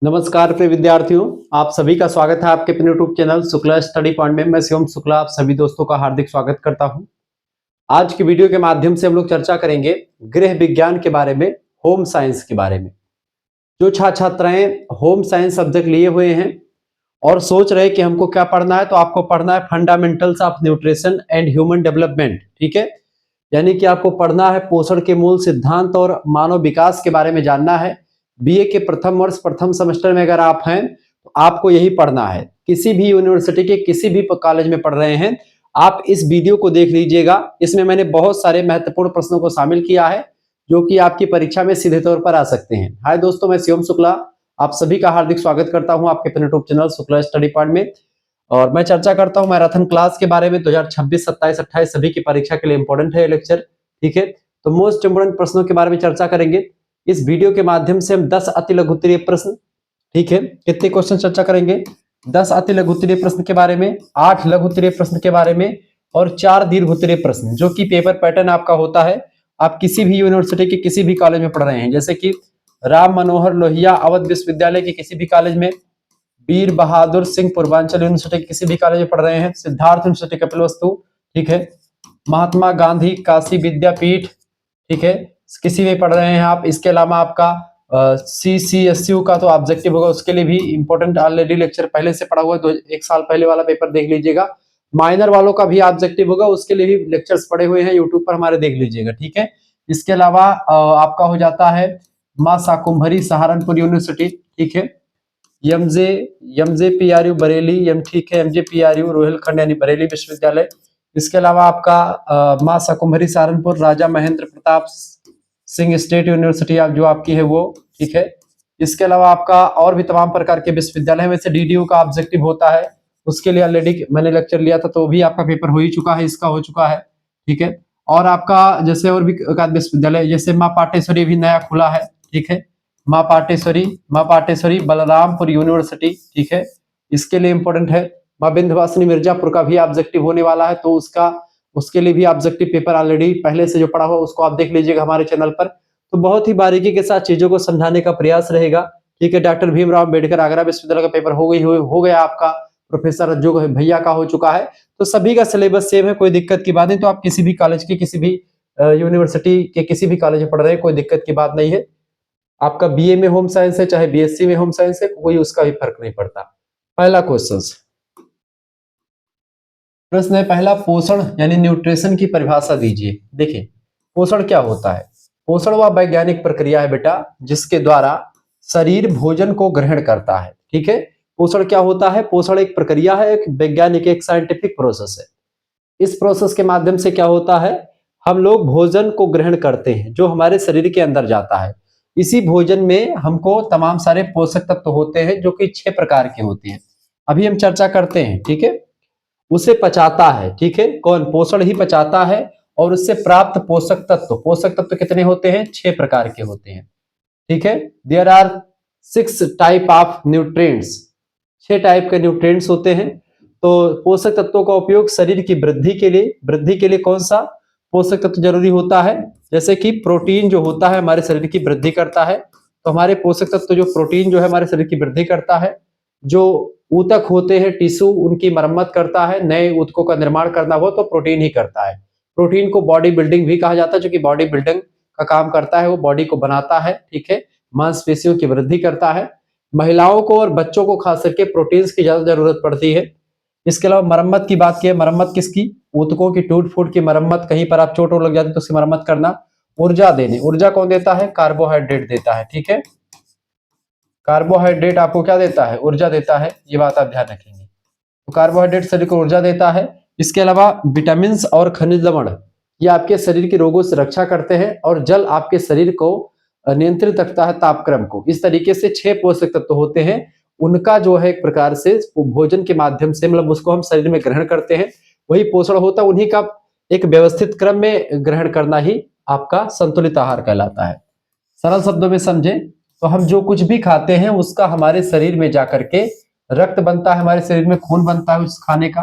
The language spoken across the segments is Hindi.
नमस्कार प्रिय विद्यार्थियों, आप सभी का स्वागत है आपके अपने YouTube channel Shukla study point में। मैं शिवम शुक्ला आप सभी दोस्तों का हार्दिक स्वागत करता हूं। आज की वीडियो के माध्यम से हम लोग चर्चा करेंगे गृह विज्ञान के बारे में, होम साइंस के बारे में। जो छात्र छात्राएं होम साइंस सब्जेक्ट लिए हुए हैं और सोच रहे हैं कि हमको क्या पढ़ना है, तो आपको पढ़ना है fundamentals of nutrition and human development. ठीक है, यानी कि आपको पढ़ना है पोषण के मूल सिद्धांत और मानव विकास के बारे में जानना है। बीए के प्रथम वर्ष प्रथम सेमेस्टर में अगर आप हैं तो आपको यही पढ़ना है। किसी भी यूनिवर्सिटी के किसी भी कॉलेज में पढ़ रहे हैं, आप इस वीडियो को देख लीजिएगा। इसमें मैंने बहुत सारे महत्वपूर्ण प्रश्नों को शामिल किया है जो कि आपकी परीक्षा में सीधे तौर पर आ सकते हैं। हाय दोस्तों, मैं शिवम शुक्ला आप सभी का हार्दिक स्वागत करता हूं आपके अपने YouTube channel Shukla study point में। और मैं चर्चा करता हूं मैराथन क्लास के बारे में। 2026, 27, 28 सभी की परीक्षा के लिए इंपॉर्टेंट है ये लेक्चर। ठीक है, तो मोस्ट इंपोर्टेंट प्रश्नों के बारे में चर्चा करेंगे इस वीडियो के माध्यम से। हम 10 अति लघु उत्तरीय प्रश्न, ठीक है, कितने क्वेश्चन चर्चा करेंगे? 10 अति लघु उत्तरीय प्रश्न के बारे में, 8 लघु उत्तरीय प्रश्न के बारे में और 4 दीर्घ उत्तरीय प्रश्न, जो कि पेपर पैटर्न आपका होता है। आप किसी भी यूनिवर्सिटी के किसी भी कॉलेज में पढ़ रहे हैं, जैसे कि राम मनोहर लोहिया अवध विश्वविद्यालय के किसी भी कॉलेज में, वीर बहादुर सिंह पूर्वांचल यूनिवर्सिटी के किसी भी कॉलेज में पढ़ रहे हैं, सिद्धार्थ यूनिवर्सिटी कपिलवस्तु, ठीक है, महात्मा गांधी काशी विद्यापीठ, ठीक है, किसी में पढ़ रहे हैं आप। इसके अलावा आपका CCSU का तो ऑब्जेक्टिव होगा, उसके लिए भी इंपॉर्टेंट ऑलरेडी लेक्चर पहले से पढ़ा हुआ है, 1 साल पहले वाला पेपर देख लीजिएगा। माइनर वालों का भी ऑब्जेक्टिव होगा, उसके लिए भी लेक्चर्स पड़े हुए हैं यूट्यूब पर हमारे, देख लीजिएगा। ठीक है, इसके अलावा आपका हो जाता है मां शाकुंभरी सहारनपुर यूनिवर्सिटी, ठीक है, MJPRU बरेली, ठीक है, MJPRU रोहिलखंड यानी बरेली विश्वविद्यालय। इसके अलावा आपका मां शाकुंभरी सहारनपुर राजा महेंद्र प्रताप सिंह स्टेट यूनिवर्सिटी जो आपकी है वो, ठीक है। इसके अलावा आपका और भी तमाम प्रकार के विश्वविद्यालय में से DDU का ऑब्जेक्टिव होता है, उसके लिए ऑलरेडी मैंने लेक्चर लिया था, तो भी आपका पेपर हो ही चुका है, इसका हो चुका है, ठीक है। और आपका जैसे और भी विश्वविद्यालय, जैसे मां पाटेश्वरी भी नया खुला है, ठीक है, मां पाटेश्वरी बलरामपुर यूनिवर्सिटी, ठीक है, इसके लिए इंपॉर्टेंट है। मां विंध्यवासिनी मिर्जापुर का भी ऑब्जेक्टिव होने वाला है, तो उसके लिए भी ऑब्जेक्टिव पेपर ऑलरेडी पहले से जो पढ़ा हुआ उसको आप देख लीजिएगा हमारे चैनल पर। तो बहुत ही बारीकी के साथ चीजों को समझाने का प्रयास रहेगा, ठीक है। डॉक्टर भीमराव अम्बेडकर आगरा विश्वविद्यालय का पेपर हो गया आपका, प्रोफेसर जो भैया का हो चुका है। तो सभी का सिलेबस सेम है, कोई दिक्कत की बात नहीं। तो आप किसी भी कॉलेज के किसी भी यूनिवर्सिटी के किसी भी कॉलेज में पढ़ रहे हैं, कोई दिक्कत की बात नहीं है। आपका BA में होम साइंस है चाहे BSc में होम साइंस है, कोई उसका भी फर्क नहीं पड़ता। पहला प्रश्न है पहला, पोषण यानी न्यूट्रिशन की परिभाषा दीजिए। देखिए, पोषण क्या होता है? पोषण वह वैज्ञानिक प्रक्रिया है बेटा जिसके द्वारा शरीर भोजन को ग्रहण करता है, ठीक है। पोषण क्या होता है? पोषण एक प्रक्रिया है, एक वैज्ञानिक, एक साइंटिफिक प्रोसेस है। इस प्रोसेस के माध्यम से क्या होता है, हम लोग भोजन को ग्रहण करते हैं जो हमारे शरीर के अंदर जाता है। इसी भोजन में हमको तमाम सारे पोषक तत्व होते हैं जो कि 6 प्रकार के होते हैं, अभी हम चर्चा करते हैं, ठीक है। उसे पचाता है, ठीक है, कौन? पोषण ही पचाता है। और उससे प्राप्त पोषक तत्व कितने होते हैं? 6 प्रकार के होते हैं, ठीक है। There are 6 type of nutrients, 6 type के न्यूट्रिएंट्स होते हैं। तो पोषक तत्वों का उपयोग शरीर की वृद्धि के लिए कौन सा पोषक तत्व जरूरी होता है? जैसे कि प्रोटीन जो होता है हमारे शरीर की वृद्धि करता है, तो हमारे पोषक तत्व जो प्रोटीन जो है हमारे शरीर की वृद्धि करता है। जो ऊतक होते हैं, टिश्यू, उनकी मरम्मत करता है, नए ऊतकों का निर्माण करना हो तो प्रोटीन ही करता है। प्रोटीन को बॉडी बिल्डिंग भी कहा जाता है, जो कि बॉडी बिल्डिंग का काम करता है, वो बॉडी को बनाता है, ठीक है, मांसपेशियों की वृद्धि करता है। महिलाओं को और बच्चों को खास करके प्रोटीन्स की ज्यादा जरूरत पड़ती है। इसके अलावा मरम्मत की बात की, मरम्मत किसकी? ऊतकों की टूट फूट की मरम्मत, कहीं पर आप चोट लग जाती है तो उसकी मरम्मत करना। ऊर्जा कौन देता है? कार्बोहाइड्रेट देता है, ठीक है। कार्बोहाइड्रेट आपको क्या देता है? ऊर्जा देता है, ये बात आप ध्यान रखेंगे। तो कार्बोहाइड्रेट शरीर को ऊर्जा देता है। इसके अलावा विटामिन और खनिज लवण, ये आपके शरीर के रोगों से रक्षा करते हैं। और जल आपके शरीर को नियंत्रित रखता है, तापक्रम को। इस तरीके से 6 पोषक तत्व होते हैं, उनका जो है एक प्रकार से भोजन के माध्यम से, मतलब उसको हम शरीर में ग्रहण करते हैं, वही पोषण होता है। उन्हीं का एक व्यवस्थित क्रम में ग्रहण करना ही आपका संतुलित आहार कहलाता है। सरल शब्दों में समझे तो हम जो कुछ भी खाते हैं उसका हमारे शरीर में जाकर के रक्त बनता है, हमारे शरीर में खून बनता है उस खाने का,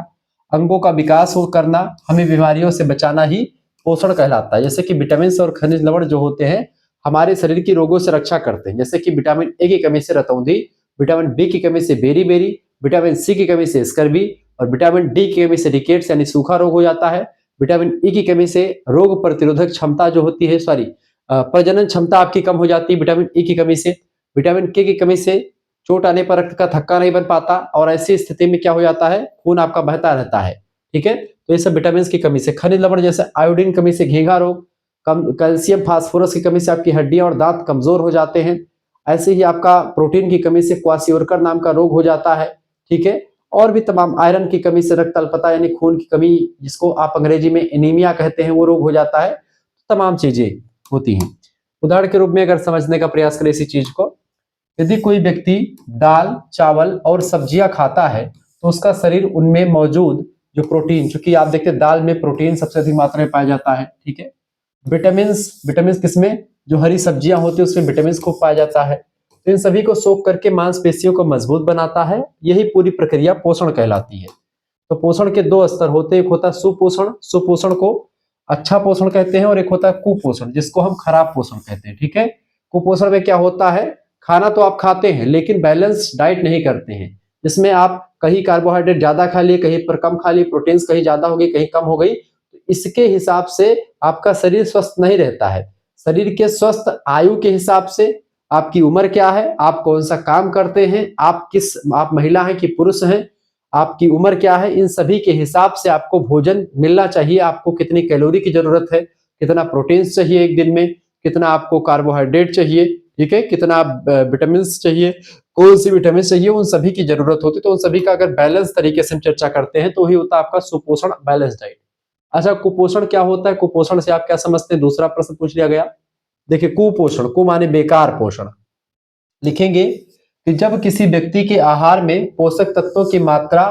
अंगों का विकास हो करना, हमें बीमारियों से बचाना ही पोषण कहलाता है। जैसे कि विटामिन और खनिज लवण जो होते हैं हमारे शरीर की रोगों से रक्षा करते हैं। जैसे कि विटामिन A की कमी से रतौंधी विटामिन बी की कमी से बेरी, विटामिन सी की कमी से स्कर्वी और विटामिन डी की कमी से रिकेट्स यानी सूखा रोग हो जाता है। विटामिन ई की कमी से रोग प्रतिरोधक क्षमता जो होती है, प्रजनन क्षमता आपकी कम हो जाती है विटामिन ई की कमी से। विटामिन के की कमी से चोट आने पर रक्त का थक्का नहीं बन पाता और ऐसी स्थिति में क्या हो जाता है, खून आपका बहता रहता है। ठीक है, तो ये सब विटामिन की कमी से। खनिज लवण जैसे आयोडीन कमी से घेंघा रोग, कम कैल्शियम फास्फोरस की कमी से आपकी हड्डियां और दांत कमजोर हो जाते हैं। ऐसे ही आपका प्रोटीन की कमी से क्वासियोरकर नाम का रोग हो जाता है। ठीक है, और भी तमाम आयरन की कमी से रक्त अल्पता यानी खून की कमी, जिसको आप अंग्रेजी में एनीमिया कहते हैं, वो रोग हो जाता है। तमाम चीजें होती हैं। उदाहरण के रूप में अगर समझने का प्रयास करें इसी चीज को, यदि कोई व्यक्ति दाल, चावल और सब्जियां खाता है तो उसका शरीर उनमें मौजूद जो प्रोटीन, चूंकि आप देखते हैं दाल में प्रोटीन सबसे अधिक मात्रा में पाया जाता है। ठीक है, विटामिन किसमें, जो हरी सब्जियां होती है उसमें विटामिन खूब पाया जाता है। तो इन सभी को सोख करके मांसपेशियों को मजबूत बनाता है। यही पूरी प्रक्रिया पोषण कहलाती है। तो पोषण के दो स्तर होते हैं, एक होता है सुपोषण, सुपोषण को अच्छा पोषण कहते हैं, और एक होता है कुपोषण, जिसको हम खराब पोषण कहते हैं। ठीक है, कुपोषण में क्या होता है, खाना तो आप खाते हैं लेकिन बैलेंस डाइट नहीं करते हैं, जिसमें आप कहीं कार्बोहाइड्रेट ज्यादा खा लिए, कहीं पर कम खा लिए, प्रोटीन कहीं ज्यादा हो गई, कहीं कम हो गई। इसके हिसाब से आपका शरीर स्वस्थ नहीं रहता है। शरीर के स्वस्थ आयु के हिसाब से, आपकी उम्र क्या है, आप कौन सा काम करते हैं, आप महिला हैं कि पुरुष हैं, आपकी उम्र क्या है, इन सभी के हिसाब से आपको भोजन मिलना चाहिए। आपको कितनी कैलोरी की जरूरत है, कितना प्रोटीन चाहिए एक दिन में, कितना आपको कार्बोहाइड्रेट चाहिए, ठीक है, कितना विटामिन चाहिए, कौन सी विटामिन चाहिए, उन सभी की जरूरत होती है। तो उन सभी का अगर बैलेंस तरीके से हम चर्चा करते हैं तो ही होता है आपका सुपोषण, बैलेंस डाइट। अच्छा, कुपोषण क्या होता है, कुपोषण से आप क्या समझते हैं, दूसरा प्रश्न पूछ लिया गया। देखिए, कुपोषण, कु माने बेकार पोषण, लिखेंगे कि जब किसी व्यक्ति के आहार में पोषक तत्वों की मात्रा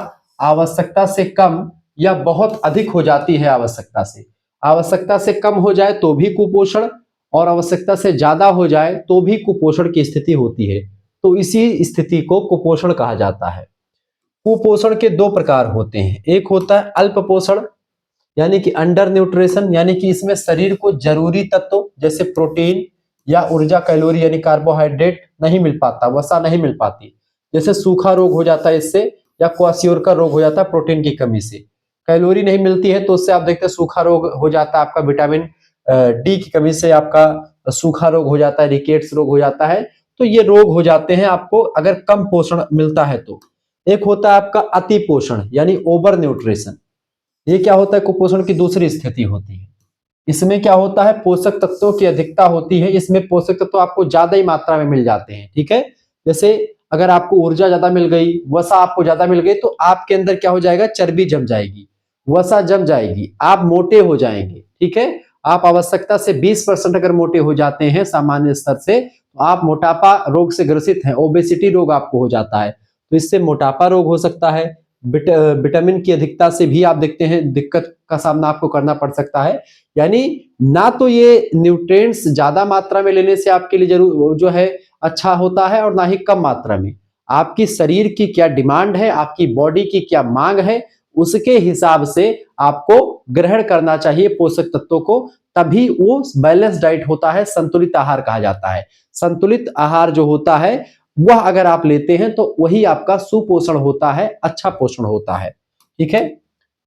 आवश्यकता से कम या बहुत अधिक हो जाती है, आवश्यकता से कम हो जाए तो भी कुपोषण, और आवश्यकता से ज्यादा हो जाए तो भी कुपोषण की स्थिति होती है। तो इसी स्थिति को कुपोषण कहा जाता है। कुपोषण के दो प्रकार होते हैं, एक होता है अल्प पोषण यानी कि अंडर न्यूट्रिशन, यानी कि इसमें शरीर को जरूरी तत्व जैसे प्रोटीन या ऊर्जा, कैलोरी यानी कार्बोहाइड्रेट नहीं मिल पाता, वसा नहीं मिल पाती, जैसे सूखा रोग हो जाता है इससे, या क्वासियोरकर रोग हो जाता है प्रोटीन की कमी से। कैलोरी नहीं मिलती है तो उससे आप देखते हैं सूखा रोग हो जाता है आपका, विटामिन डी की कमी से आपका सूखा रोग हो जाता है, रिकेट्स रोग हो जाता है। तो ये रोग हो जाते हैं आपको अगर कम पोषण मिलता है तो। एक होता है आपका अति पोषण यानी ओवर न्यूट्रिशन, ये क्या होता है, कुपोषण की दूसरी स्थिति होती है। इसमें क्या होता है, पोषक तत्वों की अधिकता होती है, इसमें पोषक तत्व आपको ज्यादा ही मात्रा में मिल जाते हैं। ठीक है, जैसे अगर आपको ऊर्जा ज्यादा मिल गई, वसा आपको ज्यादा मिल गई, तो आपके अंदर क्या हो जाएगा, चर्बी जम जाएगी, वसा जम जाएगी, आप मोटे हो जाएंगे। ठीक है, आप आवश्यकता से 20% अगर मोटे हो जाते हैं सामान्य स्तर से, तो आप मोटापा रोग से ग्रसित हैं, ओबेसिटी रोग आपको हो जाता है, तो इससे मोटापा रोग हो सकता है। विटामिन की अधिकता से भी आप देखते हैं दिक्कत का सामना आपको करना पड़ सकता है। यानी ना तो ये न्यूट्रिएंट्स ज्यादा मात्रा में लेने से आपके लिए जरूर जो है अच्छा होता है, और ना ही कम मात्रा में। आपकी शरीर की क्या डिमांड है, आपकी बॉडी की क्या मांग है, उसके हिसाब से आपको ग्रहण करना चाहिए पोषक तत्वों को, तभी वो बैलेंस डाइट होता है, संतुलित आहार कहा जाता है। संतुलित आहार जो होता है वह अगर आप लेते हैं तो वही आपका सुपोषण होता है, अच्छा पोषण होता है। ठीक है,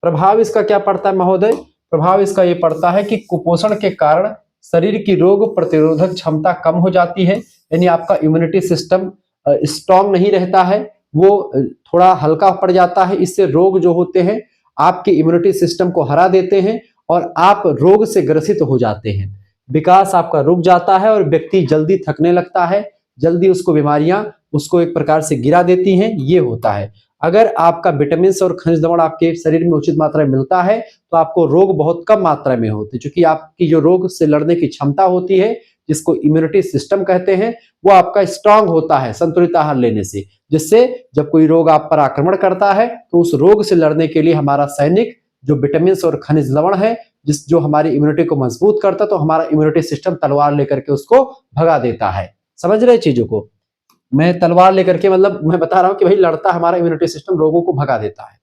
प्रभाव इसका क्या पड़ता है महोदय, प्रभाव इसका ये पड़ता है कि कुपोषण के कारण शरीर की रोग प्रतिरोधक क्षमता कम हो जाती है, यानी आपका इम्यूनिटी सिस्टम स्ट्रांग नहीं रहता है, वो थोड़ा हल्का पड़ जाता है। इससे रोग जो होते हैं आपके इम्यूनिटी सिस्टम को हरा देते हैं और आप रोग से ग्रसित हो जाते हैं, विकास आपका रुक जाता है और व्यक्ति जल्दी थकने लगता है, जल्दी उसको बीमारियां उसको एक प्रकार से गिरा देती हैं, ये होता है। अगर आपका विटामिन और खनिज लवण आपके शरीर में उचित मात्रा में मिलता है तो आपको रोग बहुत कम मात्रा में होते हैं, क्योंकि आपकी जो रोग से लड़ने की क्षमता होती है, जिसको इम्यूनिटी सिस्टम कहते हैं, वो आपका स्ट्रांग होता है संतुलित आहार लेने से, जिससे जब कोई रोग आप पर आक्रमण करता है तो उस रोग से लड़ने के लिए हमारा सैनिक जो विटामिन और खनिज लवण है, जो हमारी इम्यूनिटी को मजबूत करता है, तो हमारा इम्यूनिटी सिस्टम तलवार लेकर के उसको भगा देता है। समझ रहे चीजों को, मैं तलवार लेकर के मतलब मैं बता रहा हूं कि भाई लड़ता हमारा इम्यूनिटी सिस्टम, रोगों को भगा देता है।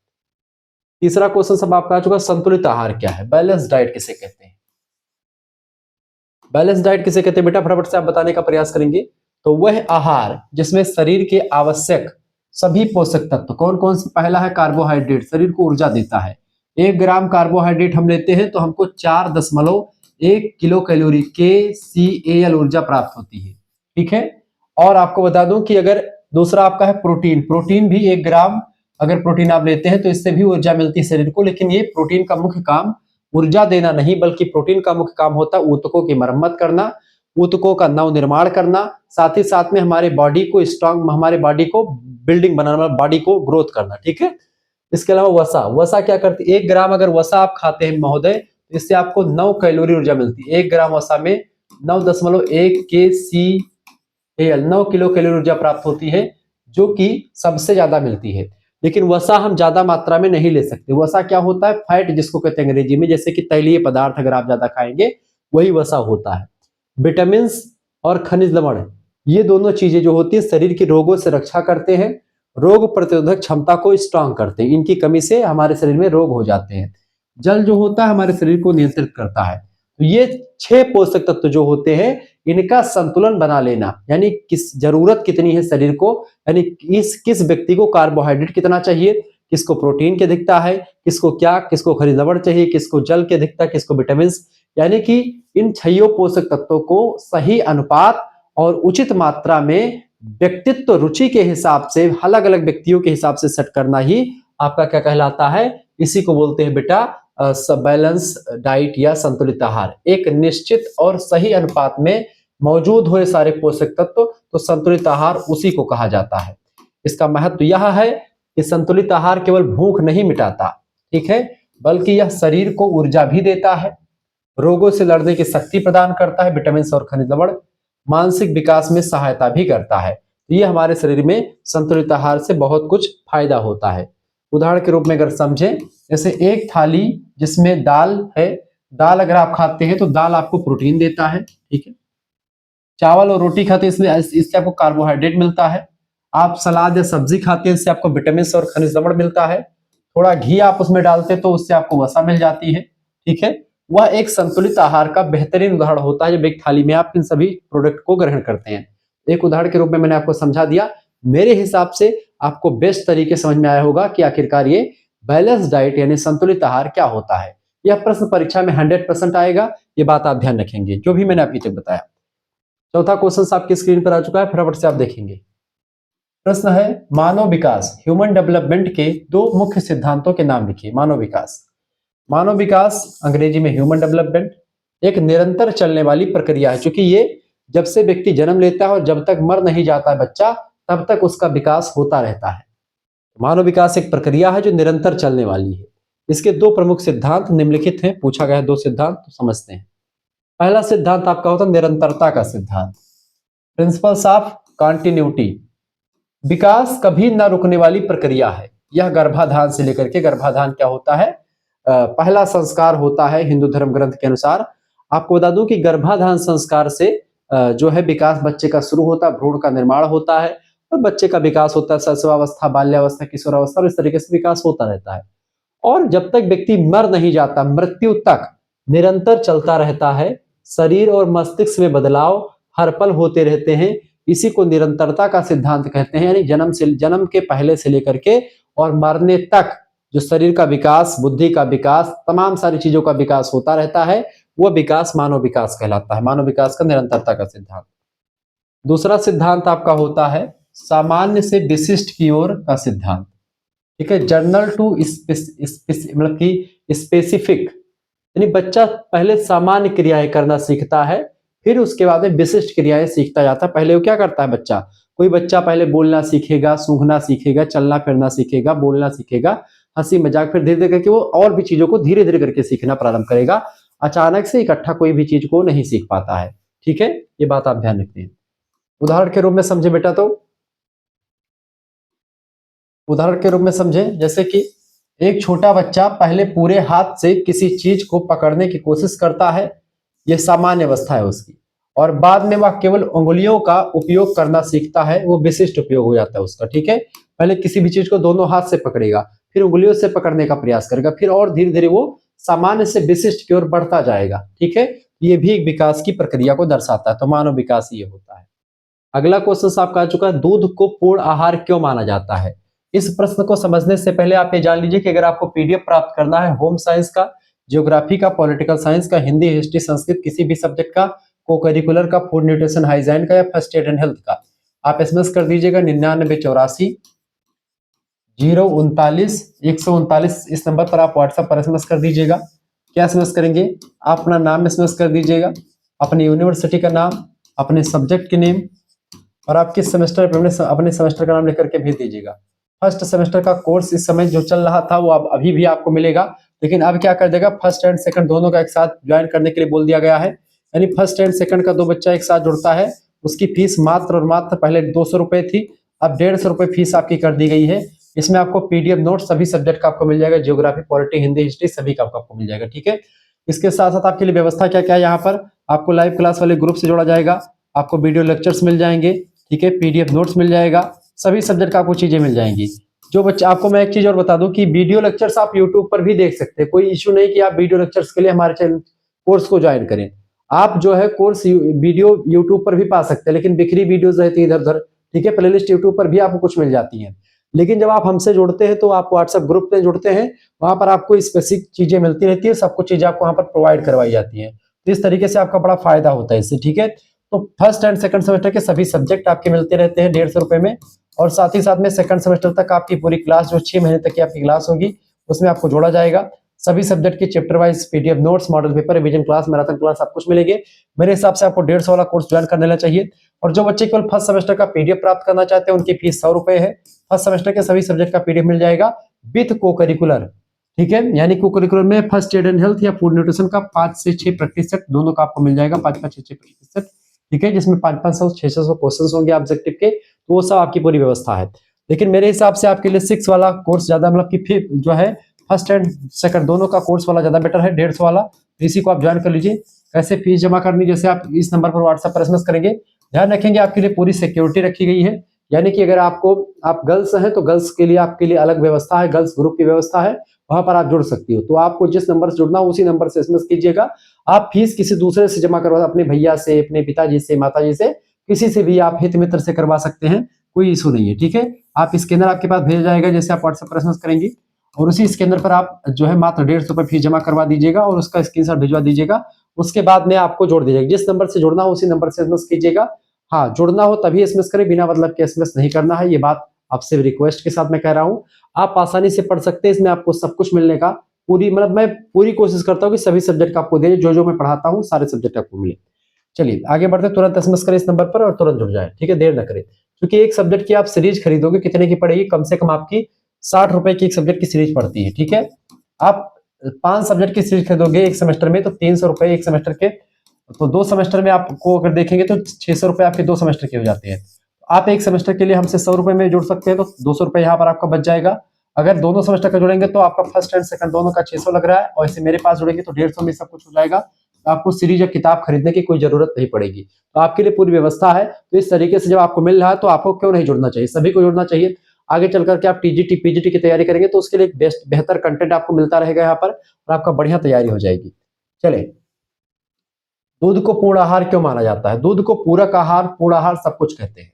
तीसरा क्वेश्चन सब आपका आ चुका, संतुलित आहार क्या है, बैलेंस डाइट किसे कहते हैं। बैलेंस डाइट किसे कहते हैं बेटा, फटाफट से आप बताने का प्रयास करेंगे। तो वह आहार जिसमें शरीर के आवश्यक सभी पोषक तत्व कौन कौन से, पहला है कार्बोहाइड्रेट, शरीर को ऊर्जा देता है। 1 ग्राम कार्बोहाइड्रेट हम लेते हैं तो हमको 4.1 किलो कैलोरी KCAL ऊर्जा प्राप्त होती है। ठीक है, और आपको बता दूं कि अगर दूसरा आपका है प्रोटीन, प्रोटीन भी 1 ग्राम अगर प्रोटीन आप लेते हैं तो इससे भी ऊर्जा मिलती है शरीर को, लेकिन ये प्रोटीन का मुख्य काम ऊर्जा देना नहीं, बल्कि प्रोटीन का मुख्य काम होता है ऊतकों की मरम्मत करना, ऊतकों का नव निर्माण करना, साथ ही साथ में हमारे बॉडी को स्ट्रांग, हमारे बॉडी को बिल्डिंग बनाना, बॉडी को ग्रोथ करना। ठीक है, इसके अलावा वसा, वसा क्या करती है, 1 ग्राम अगर वसा आप खाते हैं महोदय तो इससे आपको 9 कैलोरी ऊर्जा मिलती है। 1 ग्राम वसा में 9.1 KCAL 9 किलो कैलोरी ऊर्जा प्राप्त होती है, जो कि सबसे ज्यादा मिलती है। लेकिन वसा हम ज्यादा मात्रा में नहीं ले सकते। वसा क्या होता है, फैट जिसको कहते हैं अंग्रेजी में, जैसे कि तैलीय पदार्थ अगर आप ज्यादा खाएंगे वही वसा होता है। विटामिन और खनिज लवण, ये दोनों चीजें जो होती है शरीर के रोगों से रक्षा करते हैं, रोग प्रतिरोधक क्षमता को स्ट्रांग करते हैं। इनकी कमी से हमारे शरीर में रोग हो जाते हैं। जल जो होता है हमारे शरीर को नियंत्रित करता है। तो ये 6 पोषक तत्व जो होते हैं इनका संतुलन बना लेना, यानी किस जरूरत कितनी है शरीर को, यानी किस व्यक्ति को कार्बोहाइड्रेट कितना चाहिए, किसको प्रोटीन की अधिकता है, किसको खनिज लवण चाहिए, किसको जल की अधिकता, किसको विटामिन, यानी कि इन 6 पोषक तत्वों को सही अनुपात और उचित मात्रा में व्यक्तित्व रुचि के हिसाब से, अलग अलग व्यक्तियों के हिसाब से सेट करना ही आपका क्या कहलाता है, इसी को बोलते हैं बेटा बैलेंस डाइट या संतुलित आहार। एक निश्चित और सही अनुपात में मौजूद हुए सारे पोषक तत्व, तो संतुलित आहार उसी को कहा जाता है। इसका महत्व यह है कि संतुलित आहार केवल भूख नहीं मिटाता, ठीक है, बल्कि यह शरीर को ऊर्जा भी देता है, रोगों से लड़ने की शक्ति प्रदान करता है, विटामिन और खनिज लवण, मानसिक विकास में सहायता भी करता है। ये हमारे शरीर में संतुलित आहार से बहुत कुछ फायदा होता है। उदाहरण के रूप में अगर समझें, जैसे एक थाली जिसमें दाल है, दाल अगर आप खाते हैं तो दाल आपको प्रोटीन देता है, ठीक है। चावल और रोटी खाते हैं इससे आपको कार्बोहाइड्रेट मिलता है। आप सलाद या सब्जी खाते हैं इससे आपको विटामिन और खनिज लवण मिलता है। थोड़ा घी आप उसमें डालते हैं तो उससे आपको वसा मिल जाती है, ठीक है। वह एक संतुलित आहार का बेहतरीन उदाहरण होता है जब एक थाली में आप इन सभी प्रोडक्ट को ग्रहण करते हैं। एक उदाहरण के रूप में मैंने आपको समझा दिया। मेरे हिसाब से आपको बेस्ट तरीके समझ में आया होगा कि आखिरकार ये बैलेंस डाइट यानी संतुलित आहार क्या होता है। यह प्रश्न परीक्षा में 100% आएगा, ये बात आप ध्यान रखेंगे जो भी मैंने अभी तक बताया। चौथा क्वेश्चन आपकी स्क्रीन पर आ चुका है, फटाफट से आप देखेंगे। प्रश्न है मानव विकास, ह्यूमन डेवलपमेंट के 2 मुख्य सिद्धांतों के नाम लिखिए। मानव विकास, मानव विकास अंग्रेजी में ह्यूमन डेवलपमेंट एक निरंतर चलने वाली प्रक्रिया है, क्योंकि ये जब से व्यक्ति जन्म लेता है और जब तक मर नहीं जाता है बच्चा, तब तक उसका विकास होता रहता है। मानव विकास एक प्रक्रिया है जो निरंतर चलने वाली है। इसके 2 प्रमुख सिद्धांत निम्नलिखित हैं, पूछा गया है 2 सिद्धांत, तो समझते हैं। पहला सिद्धांत आपका होता है निरंतरता का सिद्धांत, प्रिंसिपल्स ऑफ कंटिन्यूटी। विकास कभी न रुकने वाली प्रक्रिया है। यह गर्भाधान से लेकर के, गर्भाधान क्या होता है, पहला संस्कार होता है हिंदू धर्म ग्रंथ के अनुसार। आपको बता दूं कि गर्भाधान संस्कार से जो है विकास बच्चे का शुरू होता है, भ्रूण का निर्माण होता है और बच्चे का विकास होता है, शैशवावस्था, बाल्यावस्था, किशोरावस्था, और इस तरीके से विकास होता रहता है। और जब तक व्यक्ति मर नहीं जाता, मृत्यु तक निरंतर चलता रहता है। शरीर और मस्तिष्क में बदलाव हर पल होते रहते हैं। इसी को निरंतरता का सिद्धांत कहते हैं, यानी जन्म के पहले से लेकर के और मरने तक जो शरीर का विकास, बुद्धि का विकास, तमाम सारी चीजों का विकास होता रहता है, वह विकास मानव विकास कहलाता है। मानव विकास का निरंतरता का सिद्धांत। दूसरा सिद्धांत आपका होता है सामान्य से विशिष्ट की ओर का सिद्धांत, ठीक है। जर्नल टू मतलब कि स्पेसिफिक, यानी बच्चा पहले सामान्य क्रियाएं करना सीखता है, फिर उसके बाद में विशिष्ट क्रियाएं सीखता जाता है। पहले वो क्या करता है बच्चा, कोई बच्चा पहले बोलना सीखेगा, सूंघना सीखेगा, चलना फिरना सीखेगा, बोलना सीखेगा, हंसी मजाक, फिर धीरे धीरे करके वो और भी चीजों को धीरे धीरे करके सीखना प्रारंभ करेगा। अचानक से इकट्ठा कोई भी चीज को नहीं सीख पाता है, ठीक है। ये बात आप ध्यान रखिए। उदाहरण के रूप में समझे बेटा, तो उदाहरण के रूप में समझे, जैसे कि एक छोटा बच्चा पहले पूरे हाथ से किसी चीज को पकड़ने की कोशिश करता है, यह सामान्य अवस्था है उसकी, और बाद में वह केवल उंगलियों का उपयोग करना सीखता है, वो विशिष्ट उपयोग हो जाता है उसका, ठीक है। पहले किसी भी चीज को दोनों हाथ से पकड़ेगा, फिर उंगलियों से पकड़ने का प्रयास करेगा, फिर और धीरे धीरे वो सामान्य से विशिष्ट की ओर बढ़ता जाएगा, ठीक है। ये भी एक विकास की प्रक्रिया को दर्शाता है। तो मानव विकास ये होता है। अगला क्वेश्चन आपका आ चुका है, दूध को पूर्ण आहार क्यों माना जाता है। इस प्रश्न को समझने से पहले आप ये जान लीजिए कि अगर आपको पीडीएफ प्राप्त करना है होम साइंस का, ज्योग्राफी का, पॉलिटिकल साइंस का, हिंदी, हिस्ट्री, संस्कृत, किसी भी सब्जेक्ट का, को करिकुलर का, फूड न्यूट्रिशन हाइजीन का या फर्स्ट एड एंड हेल्थ का, आप एसएमएस कर दीजिएगा 9984 039 139 इस नंबर पर आप व्हाट्सएप पर एसएमएस कर दीजिएगा। क्या एसएमएस करेंगे, आप अपना नाम एसएमएस कर दीजिएगा, अपनी यूनिवर्सिटी का नाम, अपने सब्जेक्ट के नेम और आप किस सेमेस्टर पे अपने सेमेस्टर का नाम लेकर के भेज दीजिएगा। फर्स्ट सेमेस्टर का कोर्स इस समय जो चल रहा था वो अब अभी भी आपको मिलेगा, लेकिन अब क्या कर देगा, फर्स्ट एंड सेकंड दोनों का एक साथ ज्वाइन करने के लिए बोल दिया गया है। यानी फर्स्ट एंड सेकंड का दो बच्चा एक साथ जुड़ता है, उसकी फीस मात्र और मात्र पहले 200 रुपए थी, अब 150 रुपए फीस आपकी कर दी गई है। इसमें आपको पीडीएफ नोट सभी सब्जेक्ट का आपको मिल जाएगा, ज्योग्राफी, पॉलिटी, हिंदी, हिस्ट्री सभी का आपको मिल जाएगा। ठीक है, इसके साथ साथ आपके लिए व्यवस्था क्या क्या है, यहाँ पर आपको लाइव क्लास वाले ग्रुप से जोड़ा जाएगा, आपको वीडियो लेक्चर्स मिल जाएंगे, ठीक है, पीडीएफ नोट्स मिल जाएगा, सभी सब्जेक्ट का आपको चीजें मिल जाएंगी। जो बच्चे, आपको मैं एक चीज और बता दूं कि वीडियो लेक्चर्स आप यूट्यूब पर भी देख सकते हैं, कोई इशू नहीं कि आप वीडियो लेक्चर्स के लिए हमारे चैनल कोर्स को ज्वाइन करें। आप जो है कोर्स वीडियो यूट्यूब पर भी पा सकते हैं, लेकिन बिखरी वीडियोस रहती है इधर उधर, ठीक है, प्लेलिस्ट यूट्यूब पर भी आपको कुछ मिल जाती है। लेकिन जब आप हमसे जुड़ते हैं तो आप व्हाट्सएप ग्रुप में जुड़ते हैं, वहां पर आपको स्पेसिफिक चीजें मिलती रहती है, सब कुछ चीजें आपको वहां पर प्रोवाइड करवाई जाती है, तो इस तरीके से आपका बड़ा फायदा होता है इससे। ठीक है, तो फर्स्ट एंड सेकंड सेमेस्टर के सभी सब्जेक्ट आपके मिलते रहते हैं 150 रुपए में, और साथ ही साथ में सेकंड सेमेस्टर तक आपकी पूरी क्लास जो 6 महीने तक की आपकी क्लास होगी उसमें आपको जोड़ा जाएगा। सभी सब्जेक्ट के chapter wise PDF notes, model paper, revision class, marathon class सब कुछ मिलेंगे। मेरे हिसाब से आपको 150 वाला कोर्स ज्वाइन कर लेना चाहिए। और जो बच्चे केवल फर्स्ट सेमेस्टर का पीडीएफ प्राप्त करना चाहते हैं उनकी फीस 100 रुपए है। फर्स्ट सेमेस्टर के सभी सब्जेक्ट का पीडीएफ मिल जाएगा विथ को करिकुलर, ठीक है, यानी को करिकुलर में फर्स्ट एड एंड हेल्थ या फूड न्यूट्रिशन का 5 से 6 प्रैक्टिस सेट दोनों का आपको मिल जाएगा, 5-5, 6-6 प्रैक्टिस सेट, ठीक है, जिसमें 500-500, 600 क्वेश्चन होंगे ऑब्जेक्टिव के, तो वो सब आपकी पूरी व्यवस्था है। लेकिन मेरे हिसाब से आपके लिए 6 वाला कोर्स ज्यादा, मतलब कि फिर जो है फर्स्ट एंड सेकंड दोनों का कोर्स वाला ज्यादा बेटर है, 150 वाला, तो इसी को आप ज्वाइन कर लीजिए। कैसे फीस जमा करनी, जैसे आप इस नंबर पर व्हाट्सएप पर एसएमएस करेंगे, ध्यान रखेंगे आपके लिए पूरी सिक्योरिटी रखी गई है, यानी कि अगर आप गर्ल्स हैं तो गर्ल्स के लिए आपके लिए अलग व्यवस्था है, गर्ल्स ग्रुप की व्यवस्था है, वहां पर आप जुड़ सकती हो। तो आपको जिस नंबर से जुड़ना हो उसी नंबर से एसएमएस कीजिएगा। आप फीस किसी दूसरे से जमा करवा, अपने भैया से, अपने पिताजी से, माताजी से, किसी से भी आप हित मित्र से करवा सकते हैं, कोई इशू नहीं है। ठीक है, आप स्कैनर आपके पास भेजा जाएगा, जैसे आप व्हाट्सएप पर एसएमएस करेंगे और उसी स्कैनर पर आप जो है मात्र 150 रुपए फीस जमा करवा दीजिएगा और उसका स्क्रीनशॉट भिजवा दीजिएगा। उसके बाद में आपको जोड़ दीजिएगा, जिस नंबर से जुड़ना हो उसी नंबर से एसएमएस कीजिएगा। हाँ, जुड़ना हो तभी एसएमएस करें, बिना मतलब के एसएमएस नहीं करना है, ये बात आपसे रिक्वेस्ट के साथ मैं कह रहा हूँ। आप आसानी से पढ़ सकते हैं, इसमें आपको सब कुछ मिलने का पूरी, मतलब मैं पूरी कोशिश करता हूँ कि सभी सब्जेक्ट आपको दे, जो मैं पढ़ाता हूँ सारे सब्जेक्ट आपको मिले। चलिए आगे बढ़ते, तुरंत एसएमएस करें इस नंबर पर और तुरंत जुड़ जाए, ठीक है, देर न करें, क्योंकि एक सब्जेक्ट की आप सीरीज खरीदोगे कितने की पड़ेगी, कम से कम आपकी 60 रुपए की एक सब्जेक्ट की सीरीज पड़ती है। ठीक है, आप 5 सब्जेक्ट की सीरीज खरीदोगे एक सेमेस्टर में तो 300 रुपए एक सेमेस्टर के, तो 2 सेमेस्टर में आपको अगर देखेंगे तो 600 रुपए आपके 2 सेमेस्टर के हो जाते हैं। आप एक सेमेस्टर के लिए हमसे 100 रुपए में जुड़ सकते हैं, तो 200 रुपए यहाँ पर आपका बच जाएगा। अगर दोनों सेमेस्टर का जुड़ेंगे तो आपका फर्स्ट एंड सेकंड दोनों का 600 लग रहा है, और इसे मेरे पास जुड़ेंगे तो 150 में सब कुछ हो जाएगा। तो आपको सीरीज या किताब खरीदने की कोई जरूरत नहीं पड़ेगी, तो आपके लिए पूरी व्यवस्था है। तो इस तरीके से जब आपको मिल रहा है तो आपको क्यों नहीं जुड़ना चाहिए, सभी को जुड़ना चाहिए। आगे चल करके आप टीजीटी पीजीटी की तैयारी करेंगे तो उसके लिए बेहतर कंटेंट आपको मिलता रहेगा यहाँ पर, और आपका बढ़िया तैयारी हो जाएगी। चले, दूध को पूर्ण आहार क्यों माना जाता है। दूध को पूरक आहार, पूर्ण आहार सब कुछ कहते हैं।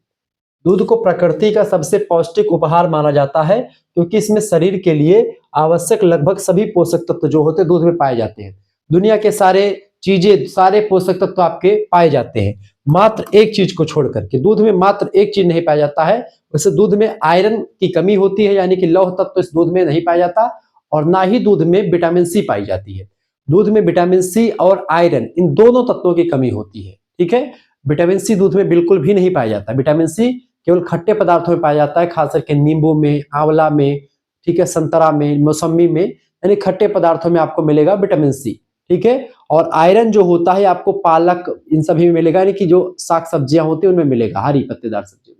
दूध को प्रकृति का सबसे पौष्टिक उपहार माना जाता है, क्योंकि इसमें शरीर के लिए आवश्यक लगभग सभी पोषक तत्व जो होते हैं दूध में पाए जाते हैं। दुनिया के सारे पोषक तत्व आपके पाए जाते हैं, मात्र एक चीज को छोड़ करके, दूध में मात्र एक चीज नहीं पाया जाता है। वैसे दूध में आयरन की कमी होती है, यानी कि लौह तत्व इस दूध में नहीं पाया जाता, और ना ही दूध में विटामिन सी पाई जाती है। दूध में विटामिन सी और आयरन इन दोनों तत्वों की कमी होती है। ठीक है, विटामिन सी दूध में बिल्कुल भी नहीं पाया जाता। विटामिन सी केवल खट्टे पदार्थों में पाया जाता है, खास करके नींबू में, आंवला में, ठीक है, संतरा में, मौसमी में, यानी खट्टे पदार्थों में आपको मिलेगा विटामिन सी। ठीक है, और आयरन जो होता है आपको पालक इन सभी में मिलेगा, यानी कि जो साग सब्जियां होती है उनमें मिलेगा, हरी पत्तेदार सब्जी में।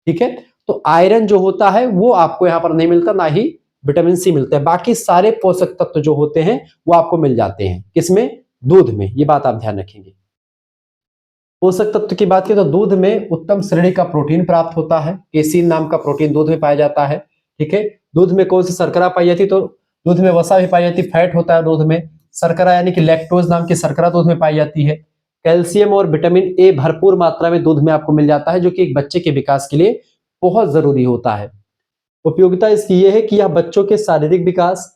ठीक है, तो आयरन जो होता है वो आपको यहाँ पर नहीं मिलता, ना ही विटामिन सी मिलता है। बाकी सारे पोषक तत्व जो होते हैं वो आपको मिल जाते हैं, किसमें, दूध में। ये बात आप ध्यान रखेंगे। पोषक तत्व की बात करें तो दूध में उत्तम श्रेणी का प्रोटीन प्राप्त होता है, केसीन नाम का प्रोटीन दूध में पाया जाता है। ठीक है, दूध में कौन सी शर्करा पाई जाती है, तो दूध में वसा भी पाई जाती है, फैट होता है दूध में, शर्करा यानी कि लैक्टोज नाम की शर्करा दूध में पाई जाती है। कैल्शियम और विटामिन ए भरपूर मात्रा में दूध में आपको मिल जाता है, जो कि एक बच्चे के विकास के लिए बहुत जरूरी होता है। उपयोगिता इसकी यह है कि यह बच्चों के शारीरिक विकास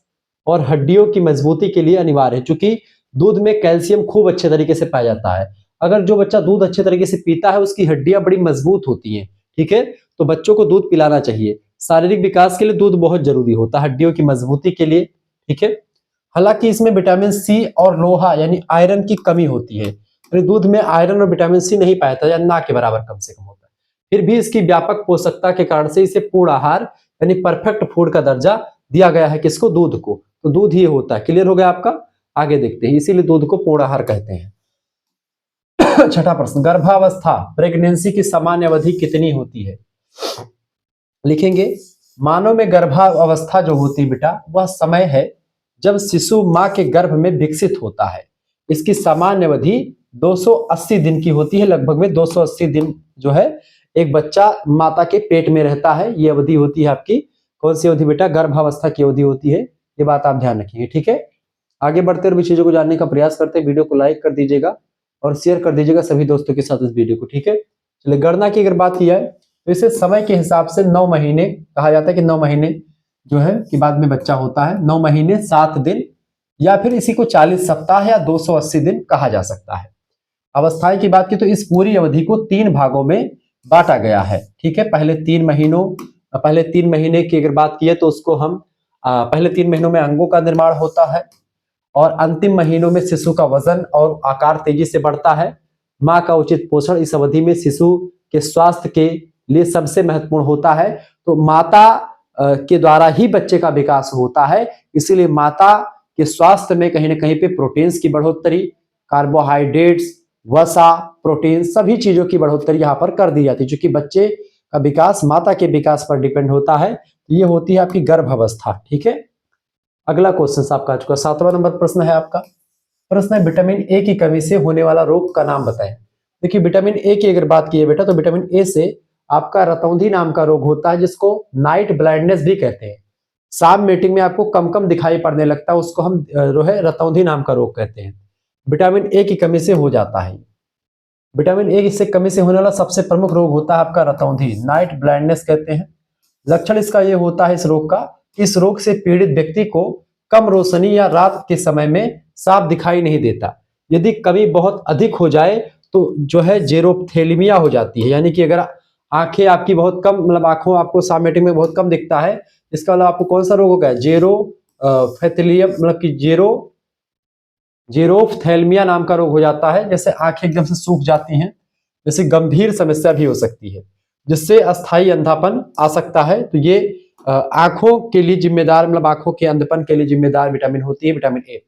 और हड्डियों की मजबूती के लिए अनिवार्य है, क्योंकि दूध में कैल्शियम खूब अच्छे तरीके से पाया जाता है। अगर जो बच्चा दूध अच्छे तरीके से पीता है उसकी हड्डियां बड़ी मजबूत होती हैं, ठीक है। तो बच्चों को दूध पिलाना चाहिए। शारीरिक विकास के लिए दूध बहुत जरूरी होता है, हड्डियों की मजबूती के लिए, ठीक है। हालांकि इसमें विटामिन सी और लोहा यानी आयरन की कमी होती है, तो दूध में आयरन और विटामिन सी नहीं पाया जाता, या ना के बराबर कम से कम होता है। फिर भी इसकी व्यापक पोषकता के कारण से इसे पूर्ण आहार यानी परफेक्ट फूड का दर्जा दिया गया है। किसको? दूध को। तो दूध ही होता है। क्लियर हो गया आपका? आगे देखते हैं, इसीलिए दूध को पूर्ण आहार कहते हैं। छठा प्रश्न, गर्भावस्था प्रेगनेंसी की सामान्य अवधि कितनी होती है? लिखेंगे, मानव में गर्भावस्था जो होती है बेटा, वह समय है जब शिशु मां के गर्भ में विकसित होता है। इसकी सामान्य अवधि 280 दिन की होती है। लगभग में 280 दिन जो है एक बच्चा माता के पेट में रहता है, ये अवधि होती है आपकी। कौन सी अवधि बेटा? गर्भावस्था की अवधि होती है। ये बात आप ध्यान रखिए, ठीक है। आगे बढ़ते हुए चीजों को जानने का प्रयास करते हैं। वीडियो को लाइक कर दीजिएगा और शेयर कर दीजिएगा सभी दोस्तों के साथ इस वीडियो को, ठीक है। चलिए, गणना की अगर बात की जाए तो इसे समय के हिसाब से 9 महीने कहा जाता है, कि 9 महीने जो है कि बाद में बच्चा होता है। 9 महीने 7 दिन, या फिर इसी को 40 सप्ताह या 280 दिन कहा जा सकता है। अवस्थाएं की बात की तो इस पूरी अवधि को 3 भागों में बांटा गया है, ठीक है। पहले 3 महीने की अगर बात की है तो उसको हम पहले 3 महीनों में अंगों का निर्माण होता है, और अंतिम महीनों में शिशु का वजन और आकार तेजी से बढ़ता है। मां का उचित पोषण इस अवधि में शिशु के स्वास्थ्य के लिए सबसे महत्वपूर्ण होता है। तो माता के द्वारा ही बच्चे का विकास होता है, इसीलिए माता के स्वास्थ्य में कहीं ना कहीं पे प्रोटीन्स की बढ़ोतरी, कार्बोहाइड्रेट्स, वसा, प्रोटीन, सभी चीजों की बढ़ोतरी यहाँ पर कर दी जाती है, क्योंकि बच्चे का विकास माता के विकास पर डिपेंड होता है। ये होती है आपकी गर्भावस्था, ठीक है। अगला क्वेश्चन आपका आ चुका, 7वां नंबर प्रश्न है आपका। प्रश्न है, विटामिन ए की कमी से होने वाला रोग का नाम बताएं। देखिए, विटामिन ए की अगर बात की है बेटा, तो विटामिन ए से आपका रतौंधी नाम का रोग होता है, जिसको नाइट ब्लाइंडनेस भी कहते हैं। शाम मीटिंग में आपको कम कम दिखाई पड़ने लगता है, उसको हम जो है रतौंधी नाम का रोग कहते हैं। विटामिन ए की कमी से हो जाता है। विटामिन ए की कमी से होने वाला सबसे प्रमुख रोग होता है आपका रतौंधी, नाइट ब्लाइंडनेस कहते हैं। लक्षण इसका ये होता है इस रोग का, इस रोग से पीड़ित व्यक्ति को कम रोशनी या रात के समय में साफ दिखाई नहीं देता। यदि कमी बहुत अधिक हो जाए तो जो है जेरोप्थेल्मिया हो जाती है, यानी कि अगर आंखें आपकी बहुत कम, मतलब आंखों आपको सामनेटिंग में बहुत कम दिखता है, इसका मतलब आपको कौन सा रोग हो गया? जेरोफेथेलियम, मतलब कि जेरोफ्थेल्मिया नाम का रोग हो जाता है। जैसे आंखें एकदम से सूख जाती हैं, जैसे गंभीर समस्या भी हो सकती है, जिससे अस्थायी अंधापन आ सकता है। तो ये आंखों के लिए जिम्मेदार, मतलब आंखों के अंधपन के लिए जिम्मेदार विटामिन होती है विटामिन ए।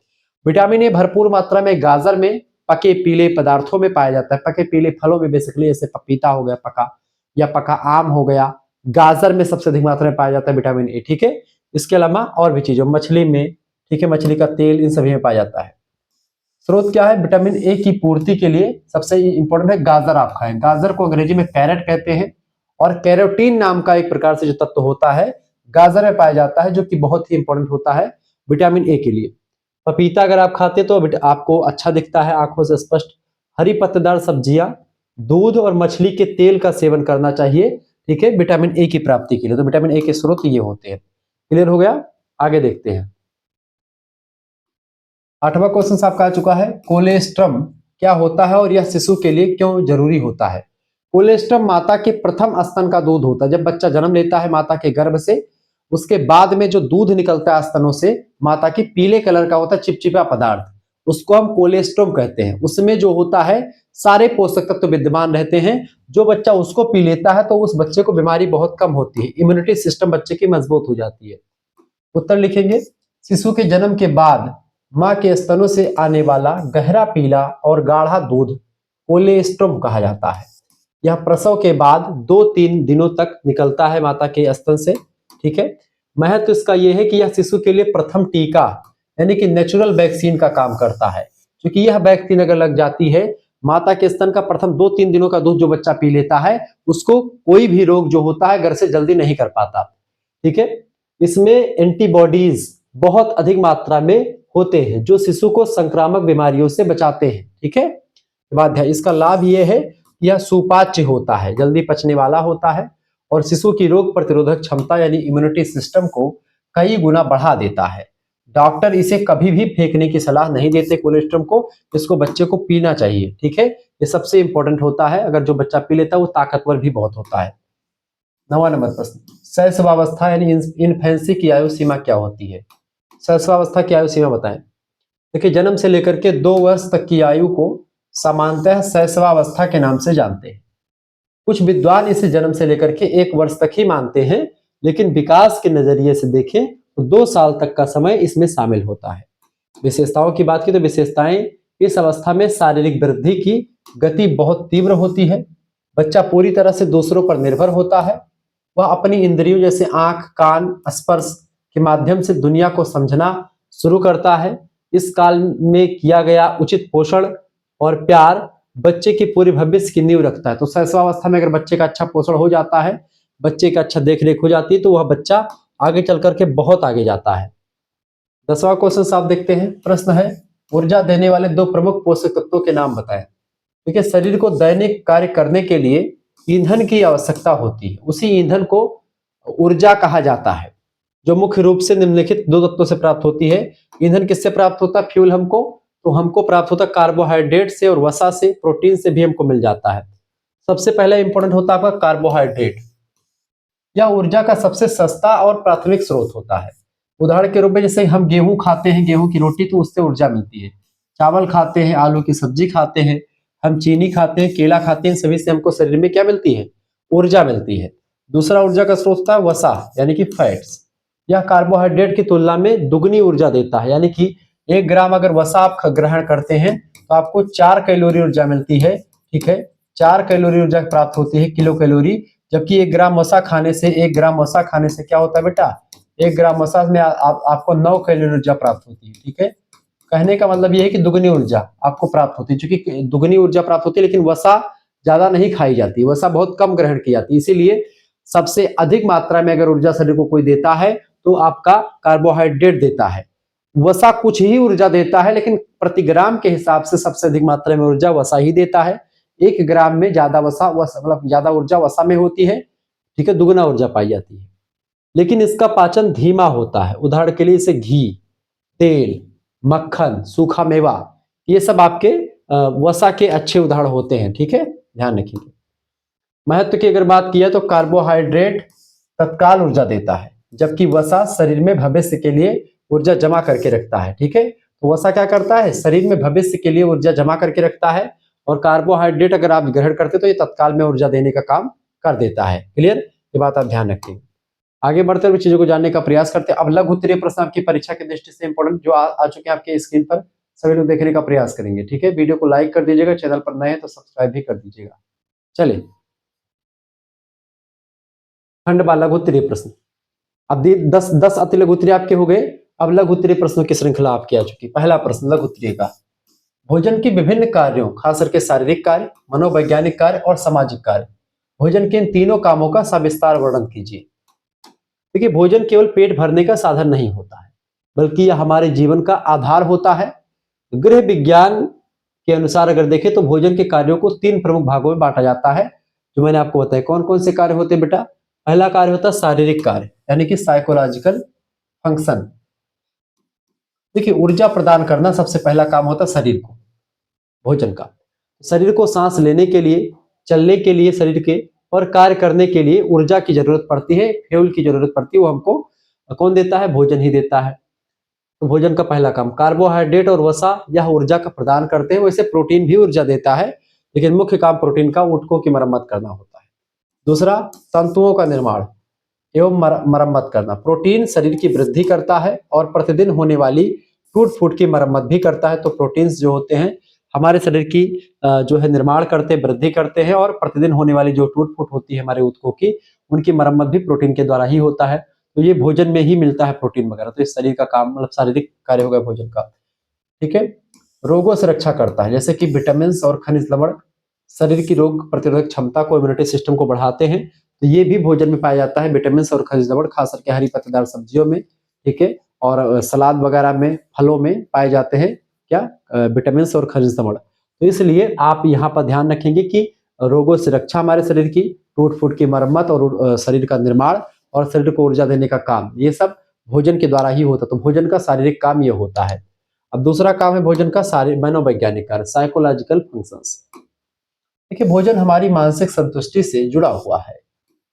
विटामिन ए भरपूर मात्रा में गाजर में पके पीले पदार्थों में पाया जाता है, पके पीले फलों में, बेसिकली जैसे पपीता हो गया पका, या पका आम हो गया। गाजर में सबसे अधिक मात्रा में पाया जाता है विटामिन ए, ठीक है। इसके अलावा और भी चीजों, मछली में, ठीक है, मछली का तेल, इन सभी में पाया जाता है। स्रोत क्या है विटामिन ए की पूर्ति के लिए? सबसे इंपॉर्टेंट है गाजर आप खाएं। गाजर को अंग्रेजी में कैरेट कहते हैं, और कैरोटीन नाम का एक प्रकार से जो तत्व होता है गाजर में पाया जाता है, जो कि बहुत ही इंपॉर्टेंट होता है विटामिन ए के लिए। पपीता अगर आप खाते तो आपको अच्छा दिखता है, आंखों से स्पष्ट। हरी पत्तेदार सब्जियां, दूध और मछली के तेल का सेवन करना चाहिए, ठीक है, विटामिन ए की प्राप्ति के लिए। तो विटामिन ए के स्रोत ये होते हैं। क्लियर हो गया? आगे देखते हैं। 8वां क्वेश्चन आपका आ चुका है, कोलेस्ट्रम क्या होता है और यह शिशु के लिए क्यों जरूरी होता है? कोलेस्ट्रम माता के प्रथम स्तन का दूध होता है। जब बच्चा जन्म लेता है माता के गर्भ से, उसके बाद में जो दूध निकलता है स्तनों से, माता की पीले कलर का होता है चिपचिपा पदार्थ, उसको हम कोलेस्ट्रम कहते हैं। उसमें जो होता है सारे पोषक तत्व विद्यमान रहते हैं। जो बच्चा उसको पी लेता है तो उस बच्चे को बीमारी बहुत कम होती है, इम्यूनिटी सिस्टम बच्चे की मजबूत हो जाती है। उत्तर लिखेंगे, शिशु के जन्म के बाद मां के स्तनों से आने वाला गहरा पीला और गाढ़ा दूध कोलेस्ट्रम कहा जाता है। यह प्रसव के बाद 2-3 दिनों तक निकलता है माता के स्तन से, ठीक है। महत्व इसका यह है कि यह शिशु के लिए प्रथम टीका यानी कि नेचुरल वैक्सीन का काम करता है, क्योंकि यह वैक्सीन अगर लग जाती है, माता के स्तन का प्रथम 2-3 दिनों का दूध जो बच्चा पी लेता है, उसको कोई भी रोग जो होता है घर से जल्दी नहीं कर पाता, ठीक है। इसमें एंटीबॉडीज बहुत अधिक मात्रा में होते हैं, जो शिशु को संक्रामक बीमारियों से बचाते हैं, ठीक है। बाद इसका लाभ ये है कि यह सुपाच्य होता है, जल्दी पचने वाला होता है और शिशु की रोग प्रतिरोधक क्षमता यानी इम्यूनिटी सिस्टम को कई गुना बढ़ा देता है। डॉक्टर इसे कभी भी फेंकने की सलाह नहीं देते कोलेस्ट्रम को, इसको बच्चे को पीना चाहिए। ठीक है, ये सबसे इंपॉर्टेंट होता है। अगर जो बच्चा पी लेता है वो ताकतवर भी बहुत होता है। 9वां नंबर प्रश्न, शैशवावस्था यानी इन्फेंसी की आयु सीमा क्या होती है? शैशवावस्था की आयु सीमा बताएं। देखिए, जन्म से लेकर के 2 वर्ष तक की आयु को सामान्यतः शैशवावस्था के नाम से जानते हैं। कुछ विद्वान इसे जन्म से लेकर के 1 वर्ष तक ही मानते हैं, लेकिन विकास के नजरिए से देखें तो 2 साल तक का समय इसमें शामिल होता है। विशेषताओं की बात की तो विशेषताएं, इस अवस्था में शारीरिक वृद्धि की गति बहुत तीव्र होती है। बच्चा पूरी तरह से दूसरों पर निर्भर होता है। वह अपनी इंद्रियों जैसे आंख, कान, स्पर्श के माध्यम से दुनिया को समझना शुरू करता है। इस काल में किया गया उचित पोषण और प्यार बच्चे की पूरे भविष्य की नींव रखता है। तो शैशवावस्था में अगर बच्चे का अच्छा पोषण हो जाता है, बच्चे का अच्छा देख रेख हो जाती है, तो वह बच्चा आगे चल करके बहुत आगे जाता है। 10वां क्वेश्चन आप देखते हैं। प्रश्न है, ऊर्जा देने वाले 2 प्रमुख पोषक तत्वों के नाम बताएं। देखिए, शरीर को दैनिक कार्य करने के लिए ईंधन की आवश्यकता होती है। उसी ईंधन को ऊर्जा कहा जाता है, जो मुख्य रूप से निम्नलिखित 2 तत्वों से प्राप्त होती है। ईंधन किससे प्राप्त होता है? फ्यूल हमको तो हमको प्राप्त होता है कार्बोहाइड्रेट से और वसा से, प्रोटीन से भी हमको मिल जाता है। सबसे पहला इंपॉर्टेंट होता है आपका कार्बोहाइड्रेट। यह ऊर्जा का सबसे सस्ता और प्राथमिक स्रोत होता है। उदाहरण के रूप में जैसे हम गेहूं खाते हैं, गेहूं की रोटी, तो उससे ऊर्जा मिलती है। चावल खाते हैं, आलू की सब्जी खाते हैं, हम चीनी खाते हैं, केला खाते हैं, सभी से हमको शरीर में क्या मिलती है? ऊर्जा मिलती है। दूसरा ऊर्जा का स्रोत होता है वसा यानी कि फैट्स। यह कार्बोहाइड्रेट की तुलना में दुगनी ऊर्जा देता है, यानी कि 1 ग्राम अगर वसा आप ग्रहण करते हैं तो आपको 4 कैलोरी ऊर्जा मिलती है। ठीक है, 4 कैलोरी ऊर्जा प्राप्त होती है, किलो कैलोरी। जबकि 1 ग्राम वसा खाने से, 1 ग्राम वसा खाने से क्या होता है बेटा? 1 ग्राम वसा में आपको 9 कैलोरी ऊर्जा प्राप्त होती है। ठीक है, कहने का मतलब यह है कि दुगनी ऊर्जा आपको प्राप्त होती है। क्योंकि दुगनी ऊर्जा प्राप्त होती है, लेकिन वसा ज्यादा नहीं खाई जाती, वसा बहुत कम ग्रहण की जाती है। इसीलिए सबसे अधिक मात्रा में अगर ऊर्जा शरीर को कोई देता है तो आपका कार्बोहाइड्रेट देता है। वसा कुछ ही ऊर्जा देता है, लेकिन प्रति ग्राम के हिसाब से सबसे अधिक मात्रा में ऊर्जा वसा ही देता है। 1 ग्राम में ज्यादा मतलब ज्यादा ऊर्जा वसा में होती है। ठीक है, दुगना ऊर्जा पाई जाती है, लेकिन इसका पाचन धीमा होता है। उदाहरण के लिए इसे घी, तेल, मक्खन, सूखा मेवा, ये सब आपके वसा के अच्छे उदाहरण होते हैं। ठीक है, ध्यान रखिए। महत्व की अगर बात की है तो कार्बोहाइड्रेट तत्काल ऊर्जा देता है, जबकि वसा शरीर में भविष्य के लिए ऊर्जा जमा करके रखता है। ठीक है, तो वसा क्या करता है? शरीर में भविष्य के लिए ऊर्जा जमा करके रखता है, और कार्बोहाइड्रेट अगर आप ग्रहण करते तो ये तत्काल में ऊर्जा देने का काम कर देता है। क्लियर? ये बात आप ध्यान रखें। आगे बढ़ते हुए चीजों को जानने का प्रयास करते हैं। अब लघु उत्तरीय प्रश्न आपकी परीक्षा की दृष्टि से इंपॉर्टेंट जो आ चुके हैं आपके स्क्रीन पर, सभी लोग देखने का प्रयास करेंगे। ठीक है, वीडियो को लाइक कर दीजिएगा, चैनल पर नए हैं तो सब्सक्राइब भी कर दीजिएगा। चलिए, खंड बा लघु उत्तरीय प्रश्न। अब 10 अति लघु उत्तरीय आपके हो गए। अब लघु उत्तरीय प्रश्नों की श्रृंखला आपकी आ चुकी। पहला प्रश्न लघु उत्तरीय का, भोजन के विभिन्न कार्यों, खास करके शारीरिक कार्य, मनोवैज्ञानिक कार्य और सामाजिक कार्य, भोजन के इन तीनों कामों का सविस्तार वर्णन कीजिए। देखिए, भोजन केवल पेट भरने का साधन नहीं होता है, बल्कि यह हमारे जीवन का आधार होता है। गृह विज्ञान के अनुसार अगर देखें तो भोजन के कार्यों को 3 प्रमुख भागों में बांटा जाता है, जो मैंने आपको बताया। कौन कौन से कार्य होते हैं बेटा? पहला कार्य होता है शारीरिक कार्य, यानी कि साइकोलॉजिकल फंक्शन। देखिए, ऊर्जा प्रदान करना सबसे पहला काम होता है शरीर को, भोजन का। शरीर को सांस लेने के लिए, चलने के लिए, शरीर के और कार्य करने के लिए ऊर्जा की जरूरत पड़ती है, फ्यूल की जरूरत पड़ती है। वो हमको कौन देता है? भोजन ही देता है। तो भोजन का पहला काम, कार्बोहाइड्रेट और वसा यह ऊर्जा का प्रदान करते हैं। वैसे प्रोटीन भी ऊर्जा देता है, लेकिन मुख्य काम प्रोटीन का ऊतकों की मरम्मत करना होता है। दूसरा, तंतुओं का निर्माण एवं मरम्मत करना। प्रोटीन शरीर की वृद्धि करता है और प्रतिदिन होने वाली टूट फूट की मरम्मत भी करता है। तो प्रोटीन्स जो होते हैं हमारे शरीर की जो है निर्माण करते, वृद्धि करते हैं, और प्रतिदिन होने वाली जो टूट फूट होती है हमारे ऊतकों की, उनकी मरम्मत भी प्रोटीन के द्वारा ही होता है। तो ये भोजन में ही मिलता है प्रोटीन वगैरह। तो इस शरीर का काम मतलब शारीरिक कार्य हो गया भोजन का। ठीक है, रोगों से रक्षा करता है, जैसे कि विटामिन और खनिज लवण शरीर की रोग प्रतिरोधक क्षमता को, इम्यूनिटी सिस्टम को बढ़ाते हैं। तो ये भी भोजन में पाया जाता है, विटामिन और खनिज लवण, खास करके हरी पत्तेदार सब्जियों में। ठीक है, और सलाद वगैरह में, फलों में पाए जाते हैं क्या? विटामिन और खनिज लवण। तो इसलिए आप यहाँ पर ध्यान रखेंगे कि रोगों से रक्षा हमारे शरीर की, टूट फूट की मरम्मत और शरीर का निर्माण और शरीर को ऊर्जा देने का काम, ये सब भोजन के द्वारा ही होता है। तो भोजन का शारीरिक काम ये होता है। अब दूसरा काम है भोजन का शारीरिक मनोवैज्ञानिक कार्य, साइकोलॉजिकल फंक्शंस। देखिए, भोजन हमारी मानसिक संतुष्टि से जुड़ा हुआ है।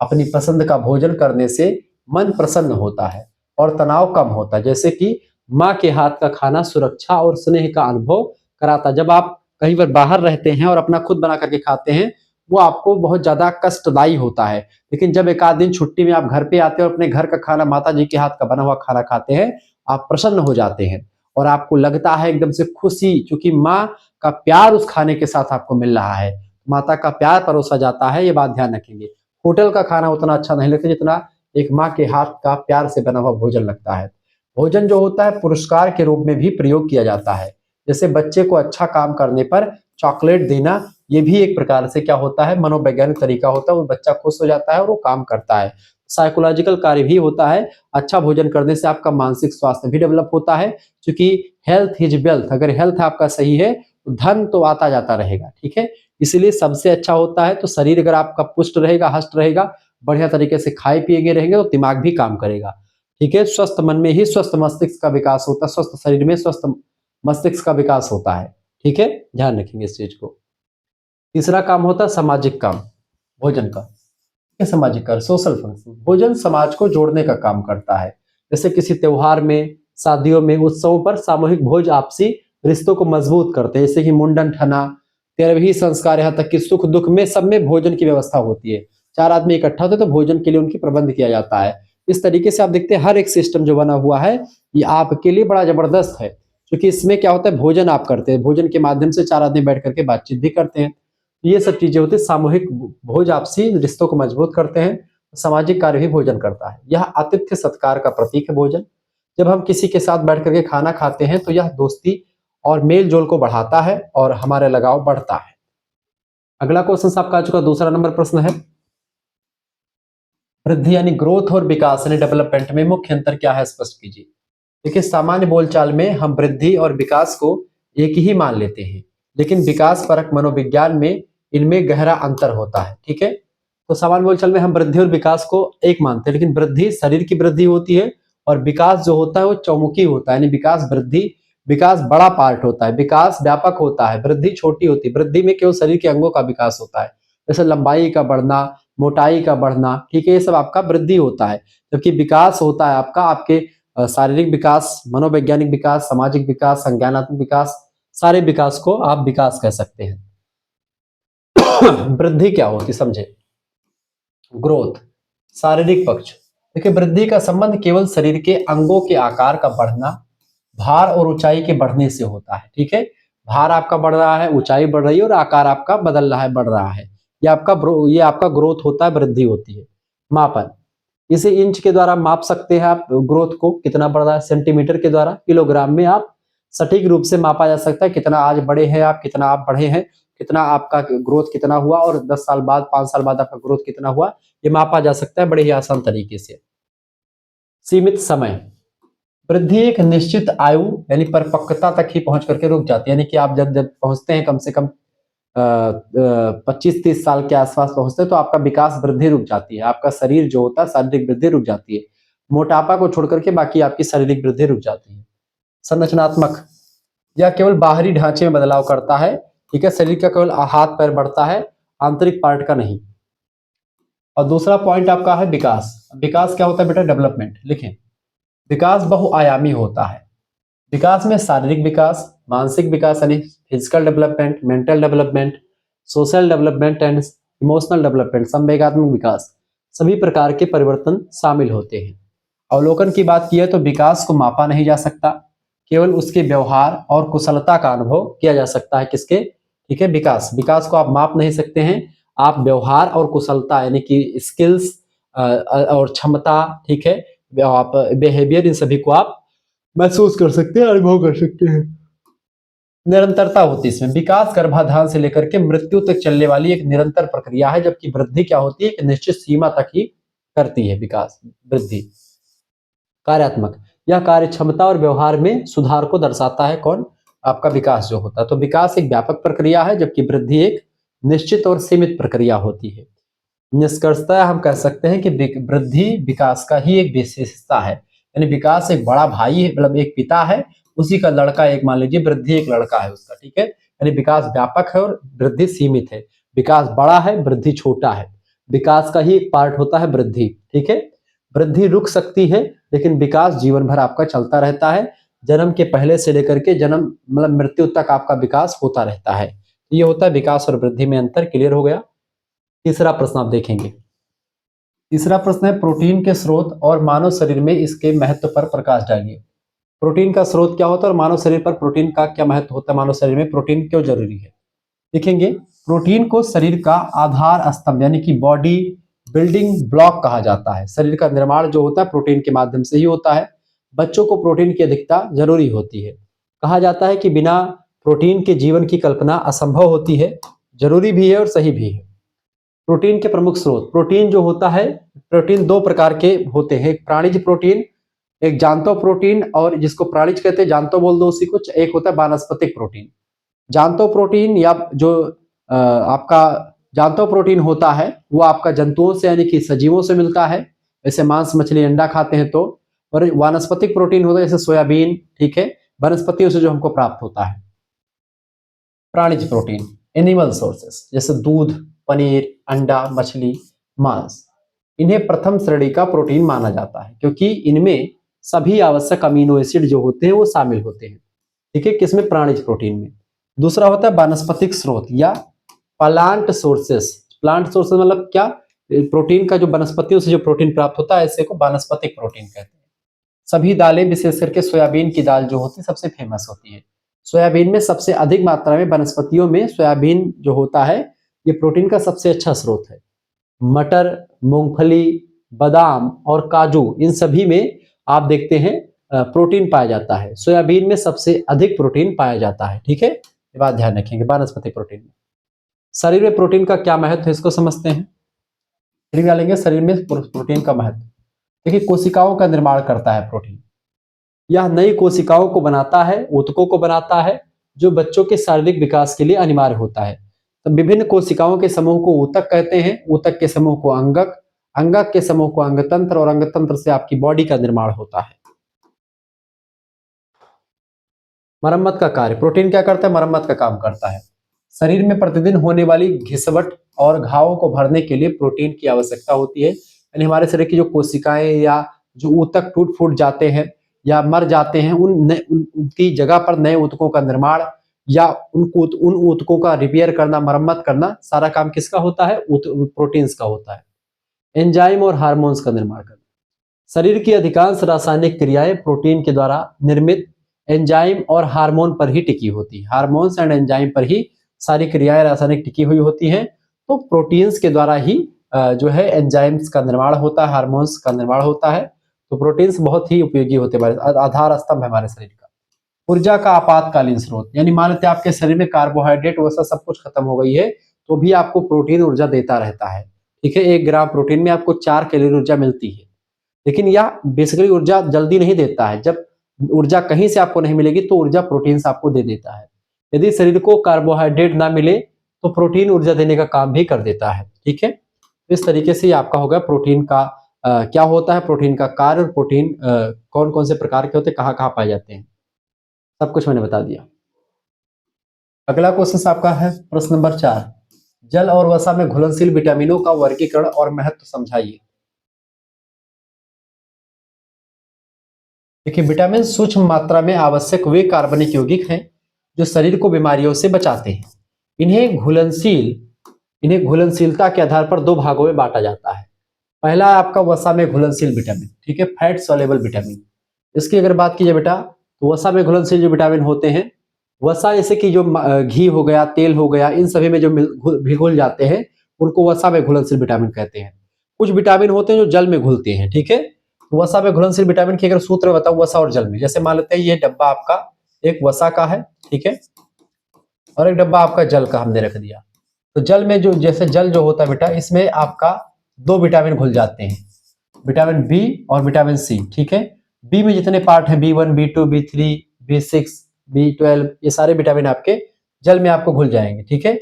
अपनी पसंद का भोजन करने से मन प्रसन्न होता है और तनाव कम होता है। जैसे कि माँ के हाथ का खाना सुरक्षा और स्नेह का अनुभव कराता है। जब आप कहीं पर बाहर रहते हैं और अपना खुद बना करके खाते हैं, वो आपको बहुत ज्यादा कष्टदायी होता है। लेकिन जब एक आध दिन छुट्टी में आप घर पे आते हैं और अपने घर का खाना, माता जी के हाथ का बना हुआ खाना खाते हैं, आप प्रसन्न हो जाते हैं और आपको लगता है एकदम से खुशी, क्योंकि माँ का प्यार उस खाने के साथ आपको मिल रहा है, माता का प्यार परोसा जाता है। ये बात ध्यान रखेंगे। होटल का खाना उतना अच्छा नहीं लगता जितना एक माँ के हाथ का प्यार से बना हुआ भोजन लगता है। भोजन जो होता है पुरस्कार के रूप में भी प्रयोग किया जाता है। जैसे बच्चे को अच्छा काम करने पर चॉकलेट देना, ये भी एक प्रकार से क्या होता है, मनोवैज्ञानिक तरीका होता है। वो बच्चा खुश हो जाता है और वो काम करता है। साइकोलॉजिकल कार्य भी होता है। अच्छा भोजन करने से आपका मानसिक स्वास्थ्य भी डेवलप होता है, क्योंकि हेल्थ इज वेल्थ। अगर हेल्थ आपका सही है तो धन तो आता जाता रहेगा, ठीक है। इसलिए सबसे अच्छा होता है, तो शरीर अगर आपका पुष्ट रहेगा, हष्ट रहेगा, बढ़िया तरीके से खाए पिएंगे रहेंगे, तो दिमाग भी काम करेगा, ठीक है। स्वस्थ मन में ही स्वस्थ मस्तिष्क का विकास होता है, स्वस्थ शरीर में स्वस्थ मस्तिष्क का विकास होता है, ठीक है। ध्यान रखेंगे इस चीज को। तीसरा काम होता है सामाजिक काम भोजन का। ये सामाजिक कार्य, सोशल फंक्शन। भोजन समाज को जोड़ने का काम करता है। जैसे किसी त्योहार में, शादियों में, उत्सवों पर सामूहिक भोज आपसी रिश्तों को मजबूत करते हैं। जैसे कि मुंडन, ठना, 13वीं संस्कार, यहाँ तक कि सुख दुख में सब में भोजन की व्यवस्था होती है। 4 आदमी इकट्ठा होते तो भोजन के लिए उनकी प्रबंध किया जाता है। इस तरीके से आप देखते हैं हर एक सिस्टम जो बना हुआ है ये आपके लिए बड़ा जबरदस्त है, क्योंकि इसमें क्या होता है, भोजन आप करते हैं, भोजन के माध्यम से 4 आदमी बैठ करके बातचीत भी करते हैं। ये सब चीजें होती है। सामूहिक भोज आपसी रिश्तों को मजबूत करते हैं। सामाजिक कार्य भी भोजन करता है। यह आतिथ्य सत्कार का प्रतीक है भोजन। जब हम किसी के साथ बैठ करके खाना खाते हैं तो यह दोस्ती और मेल जोल को बढ़ाता है और हमारे लगाव बढ़ता है। अगला क्वेश्चन आपका आ चुका, दूसरा नंबर प्रश्न है, वृद्धि यानी ग्रोथ और विकास यानी डेवलपमेंट में मुख्य अंतर क्या है, स्पष्ट कीजिए। देखिए, सामान्य बोलचाल में हम वृद्धि और विकास को एक ही मान लेते हैं, लेकिन विकास परक मनोविज्ञान में इनमें गहरा अंतर होता है, ठीक है। तो सामान्य बोलचाल में हम वृद्धि और विकास को एक मानते हैं, लेकिन वृद्धि शरीर की वृद्धि होती है और विकास जो होता है वो चौमुखी होता है। यानी विकास, वृद्धि, विकास बड़ा पार्ट होता है, विकास व्यापक होता है, वृद्धि छोटी होती है। वृद्धि में केवल शरीर के अंगों का विकास होता है, जैसे लंबाई का बढ़ना, मोटाई का बढ़ना, ठीक है, ये सब आपका वृद्धि होता है। जबकि विकास होता है आपका आपके शारीरिक विकास, मनोवैज्ञानिक विकास, सामाजिक विकास, संज्ञानात्मक विकास, सारे विकास को आप विकास कह सकते हैं। वृद्धि क्या होती समझे। ग्रोथ, शारीरिक पक्ष। देखिए, वृद्धि का संबंध केवल शरीर के अंगों के आकार का बढ़ना, भार और ऊंचाई के बढ़ने से होता है, ठीक है। भार आपका बढ़ रहा है, ऊंचाई बढ़ रही है और आकार आपका बदल रहा है, बढ़ रहा है, ये आपका ग्रोथ होता है, वृद्धि होती है। मापन, इसे इंच के द्वारा माप सकते हैं आप ग्रोथ को, कितना बढ़ रहा है, सेंटीमीटर के द्वारा, किलोग्राम में आप सटीक रूप से मापा जा सकता है, कितना आज बढ़े हैं आप, कितना आप बढ़े हैं, कितना आपका ग्रोथ कितना हुआ, और 10 साल बाद, 5 साल बाद आपका ग्रोथ कितना हुआ, ये मापा जा सकता है बड़े ही आसान तरीके से। सीमित समय, वृद्धि एक निश्चित आयु यानी परिपक्वता तक ही पहुंच करके रुक जाती है। यानी कि आप जब जब पहुंचते हैं कम से कम 25-30 साल के आसपास पहुंचते हैं तो आपका विकास, वृद्धि रुक जाती है, आपका शरीर जो होता है शारीरिक वृद्धि रुक जाती है। मोटापा को छोड़ करके बाकी आपकी शारीरिक वृद्धि रुक जाती है। संरचनात्मक, यह केवल बाहरी ढांचे में बदलाव करता है, ठीक है, शरीर का केवल हाथ पैर बढ़ता है, आंतरिक पार्ट का नहीं। और दूसरा पॉइंट आपका है विकास। विकास क्या होता है बेटा, डेवलपमेंट लिखें। विकास बहुआयामी होता है। विकास में शारीरिक विकास, मानसिक विकास यानी physical development, mental development, social development and emotional development, संवेगात्मक विकास, सभी प्रकार के परिवर्तन शामिल होते हैं। अवलोकन की बात की है तो विकास को मापा नहीं जा सकता, केवल उसके व्यवहार और कुशलता का अनुभव किया जा सकता है। किसके, ठीक है, विकास। विकास को आप माप नहीं सकते हैं, आप व्यवहार और कुशलता यानी कि स्किल्स और क्षमता, ठीक है, आप बिहेवियर, इन सभी को आप महसूस कर सकते हैं, अनुभव कर सकते हैं। निरंतरता होती है इसमें। विकास गर्भाधान से लेकर के मृत्यु तक चलने वाली एक निरंतर प्रक्रिया है, जबकि वृद्धि क्या होती है, एक निश्चित सीमा तक ही करती है विकास, वृद्धि। कार्यात्मक, यह कार्य क्षमता और व्यवहार में सुधार को दर्शाता है। कौन, आपका विकास जो होता है। तो विकास एक व्यापक प्रक्रिया है, जबकि वृद्धि एक निश्चित और सीमित प्रक्रिया होती है। निष्कर्षतः हम कह सकते हैं कि वृद्धि विकास का ही एक विशेष हिस्सा है। यानी विकास एक बड़ा भाई है, मतलब एक पिता है, उसी का लड़का एक, मान लीजिए वृद्धि एक लड़का है उसका, ठीक है। यानी विकास व्यापक है और वृद्धि सीमित है। विकास बड़ा है, वृद्धि छोटा है। विकास का ही एक पार्ट होता है वृद्धि, ठीक है। वृद्धि रुक सकती है, लेकिन विकास जीवन भर आपका चलता रहता है। जन्म के पहले से लेकर के जन्म मतलब मृत्यु तक आपका विकास होता रहता है। ये होता है विकास और वृद्धि में अंतर। क्लियर हो गया। तीसरा प्रश्न आप देखेंगे। तीसरा प्रश्न है, प्रोटीन के स्रोत और मानव शरीर में इसके महत्व पर प्रकाश डालिए। प्रोटीन का स्रोत क्या होता है और मानव शरीर पर प्रोटीन का क्या महत्व होता है, मानव शरीर में प्रोटीन क्यों जरूरी है। देखेंगे, प्रोटीन को शरीर का आधार स्तंभ यानी कि बॉडी बिल्डिंग ब्लॉक कहा जाता है। शरीर का निर्माण जो होता है प्रोटीन के माध्यम से ही होता है। बच्चों को प्रोटीन की अधिकता जरूरी होती है। कहा जाता है कि बिना प्रोटीन के जीवन की कल्पना असंभव होती है। जरूरी भी है और सही भी है। प्रोटीन के प्रमुख स्रोत, प्रोटीन जो होता है, प्रोटीन दो प्रकार के होते हैं, एक प्राणिज प्रोटीन, एक जांतव प्रोटीन, और जिसको प्राणिज कहते हैं जांतव बोल दो उसी को। एक होता है वानस्पतिक प्रोटीन। जांतव प्रोटीन या जो आपका जांतव प्रोटीन होता है वो आपका जंतुओं से यानी कि सजीवों से मिलता है, जैसे मांस मछली अंडा खाते हैं तो। और वानस्पतिक प्रोटीन होता है जैसे सोयाबीन, ठीक है, वनस्पतियों से जो हमको प्राप्त होता है। प्राणिज प्रोटीन एनिमल सोर्सेस, जैसे दूध, पनीर, अंडा, मछली, मांस, इन्हें प्रथम श्रेणी का प्रोटीन माना जाता है क्योंकि इनमें सभी आवश्यक अमीनो एसिड जो होते हैं वो शामिल होते हैं, ठीक है, किसमें, प्राणिज प्रोटीन में। दूसरा होता है वानस्पतिक स्रोत या प्लांट सोर्सेस। प्लांट सोर्सेस मतलब क्या, प्रोटीन का जो वनस्पतियों से जो प्रोटीन प्राप्त होता है ऐसे को वानस्पतिक प्रोटीन कहते हैं। सभी दालें, विशेष करके सोयाबीन की दाल जो होती है सबसे फेमस होती है। सोयाबीन में सबसे अधिक मात्रा में, वनस्पतियों में सोयाबीन जो होता है ये प्रोटीन का सबसे अच्छा स्रोत है। मटर, मूंगफली, बादाम और काजू, इन सभी में आप देखते हैं प्रोटीन पाया जाता है। सोयाबीन में सबसे अधिक प्रोटीन पाया जाता है, ठीक है, ये बात ध्यान रखेंगे वानस्पतिक प्रोटीन में। शरीर में प्रोटीन का क्या महत्व है इसको समझते हैं। लेंगे शरीर में प्रोटीन का महत्व। देखिए, कोशिकाओं का निर्माण करता है प्रोटीन। यह नई कोशिकाओं को बनाता है, ऊतकों को बनाता है, जो बच्चों के शारीरिक विकास के लिए अनिवार्य होता है। तो विभिन्न कोशिकाओं के समूह को ऊतक कहते हैं, ऊतक के समूह को अंगक, अंगक के समूह को अंगतंत्र, और अंगतंत्र से आपकी बॉडी का निर्माण होता है। मरम्मत का कार्य, प्रोटीन क्या करता है, मरम्मत का काम करता है। शरीर में प्रतिदिन होने वाली घिसवट और घावों को भरने के लिए प्रोटीन की आवश्यकता होती है। यानी हमारे शरीर की जो कोशिकाएं या जो ऊतक टूट फूट जाते हैं या मर जाते हैं, उनकी जगह पर नए ऊतकों का निर्माण या उन ऊतकों का रिपेयर करना, मरम्मत करना, सारा काम किसका होता है, प्रोटीन्स का होता है। एंजाइम और हार्मोन्स का निर्माण करना, शरीर की अधिकांश रासायनिक क्रियाएं प्रोटीन के द्वारा निर्मित एंजाइम और हार्मोन पर ही टिकी होती है। हार्मोन्स एंड एंजाइम पर ही सारी क्रियाएं रासायनिक टिकी हुई होती हैं। तो प्रोटीन्स के द्वारा ही जो है एंजाइम्स का निर्माण होता है, हार्मोन्स का निर्माण होता है। तो प्रोटीन्स बहुत ही उपयोगी होते हैं, आधार स्तंभ है हमारे शरीर का। ऊर्जा का आपातकालीन स्रोत, यानी मान लेते हैं आपके शरीर में कार्बोहाइड्रेट वैसा सब कुछ खत्म हो गई है तो भी आपको प्रोटीन ऊर्जा देता रहता है, ठीक है। 1 ग्राम प्रोटीन में आपको 4 कैलोरी ऊर्जा मिलती है, लेकिन यह बेसिकली ऊर्जा जल्दी नहीं देता है। जब ऊर्जा कहीं से आपको नहीं मिलेगी तो ऊर्जा प्रोटीन से आपको दे देता है। यदि शरीर को कार्बोहाइड्रेट ना मिले तो प्रोटीन ऊर्जा देने का काम भी कर देता है, ठीक है। इस तरीके से आपका होगा प्रोटीन का क्या होता है, प्रोटीन का कार्य, और प्रोटीन कौन कौन से प्रकार के होते हैं, कहाँ कहाँ पाए जाते हैं, सब कुछ मैंने बता दिया। अगला क्वेश्चन आपका है प्रश्न नंबर 4, जल और वसा में घुलनशील विटामिनों का वर्गीकरण और महत्व समझाइए। देखिए, विटामिन सूक्ष्म मात्रा में आवश्यक वे कार्बनिक यौगिक हैं जो शरीर को बीमारियों से बचाते हैं। इन्हें घुलनशीलता के आधार पर 2 भागों में बांटा जाता है। पहला है आपका वसा में घुलनशील विटामिन, ठीक है, फैट सॉल्युबल विटामिन। इसकी अगर बात कीजिए बेटा, तो वसा में घुलनशील जो विटामिन होते हैं, वसा जैसे कि जो घी हो गया, तेल हो गया, इन सभी में जो घुल जाते हैं उनको वसा में घुलनशील विटामिन कहते हैं। कुछ विटामिन होते हैं जो जल में घुलते हैं, ठीक है। वसा में घुलनशील विटामिन की अगर सूत्र बताऊं, वसा और जल में, जैसे मान लेते हैं ये डब्बा आपका एक वसा का है, ठीक है, और एक डब्बा आपका जल का हमने रख दिया। तो जल में जो, जैसे जल जो होता है बेटा, इसमें आपका 2 विटामिन घुल जाते हैं, विटामिन बी और विटामिन सी, ठीक है। बी में जितने पार्ट है, B1, B2, B3, B6, B12 ये सारे विटामिन आपके जल में आपको घुल जाएंगे, ठीक है।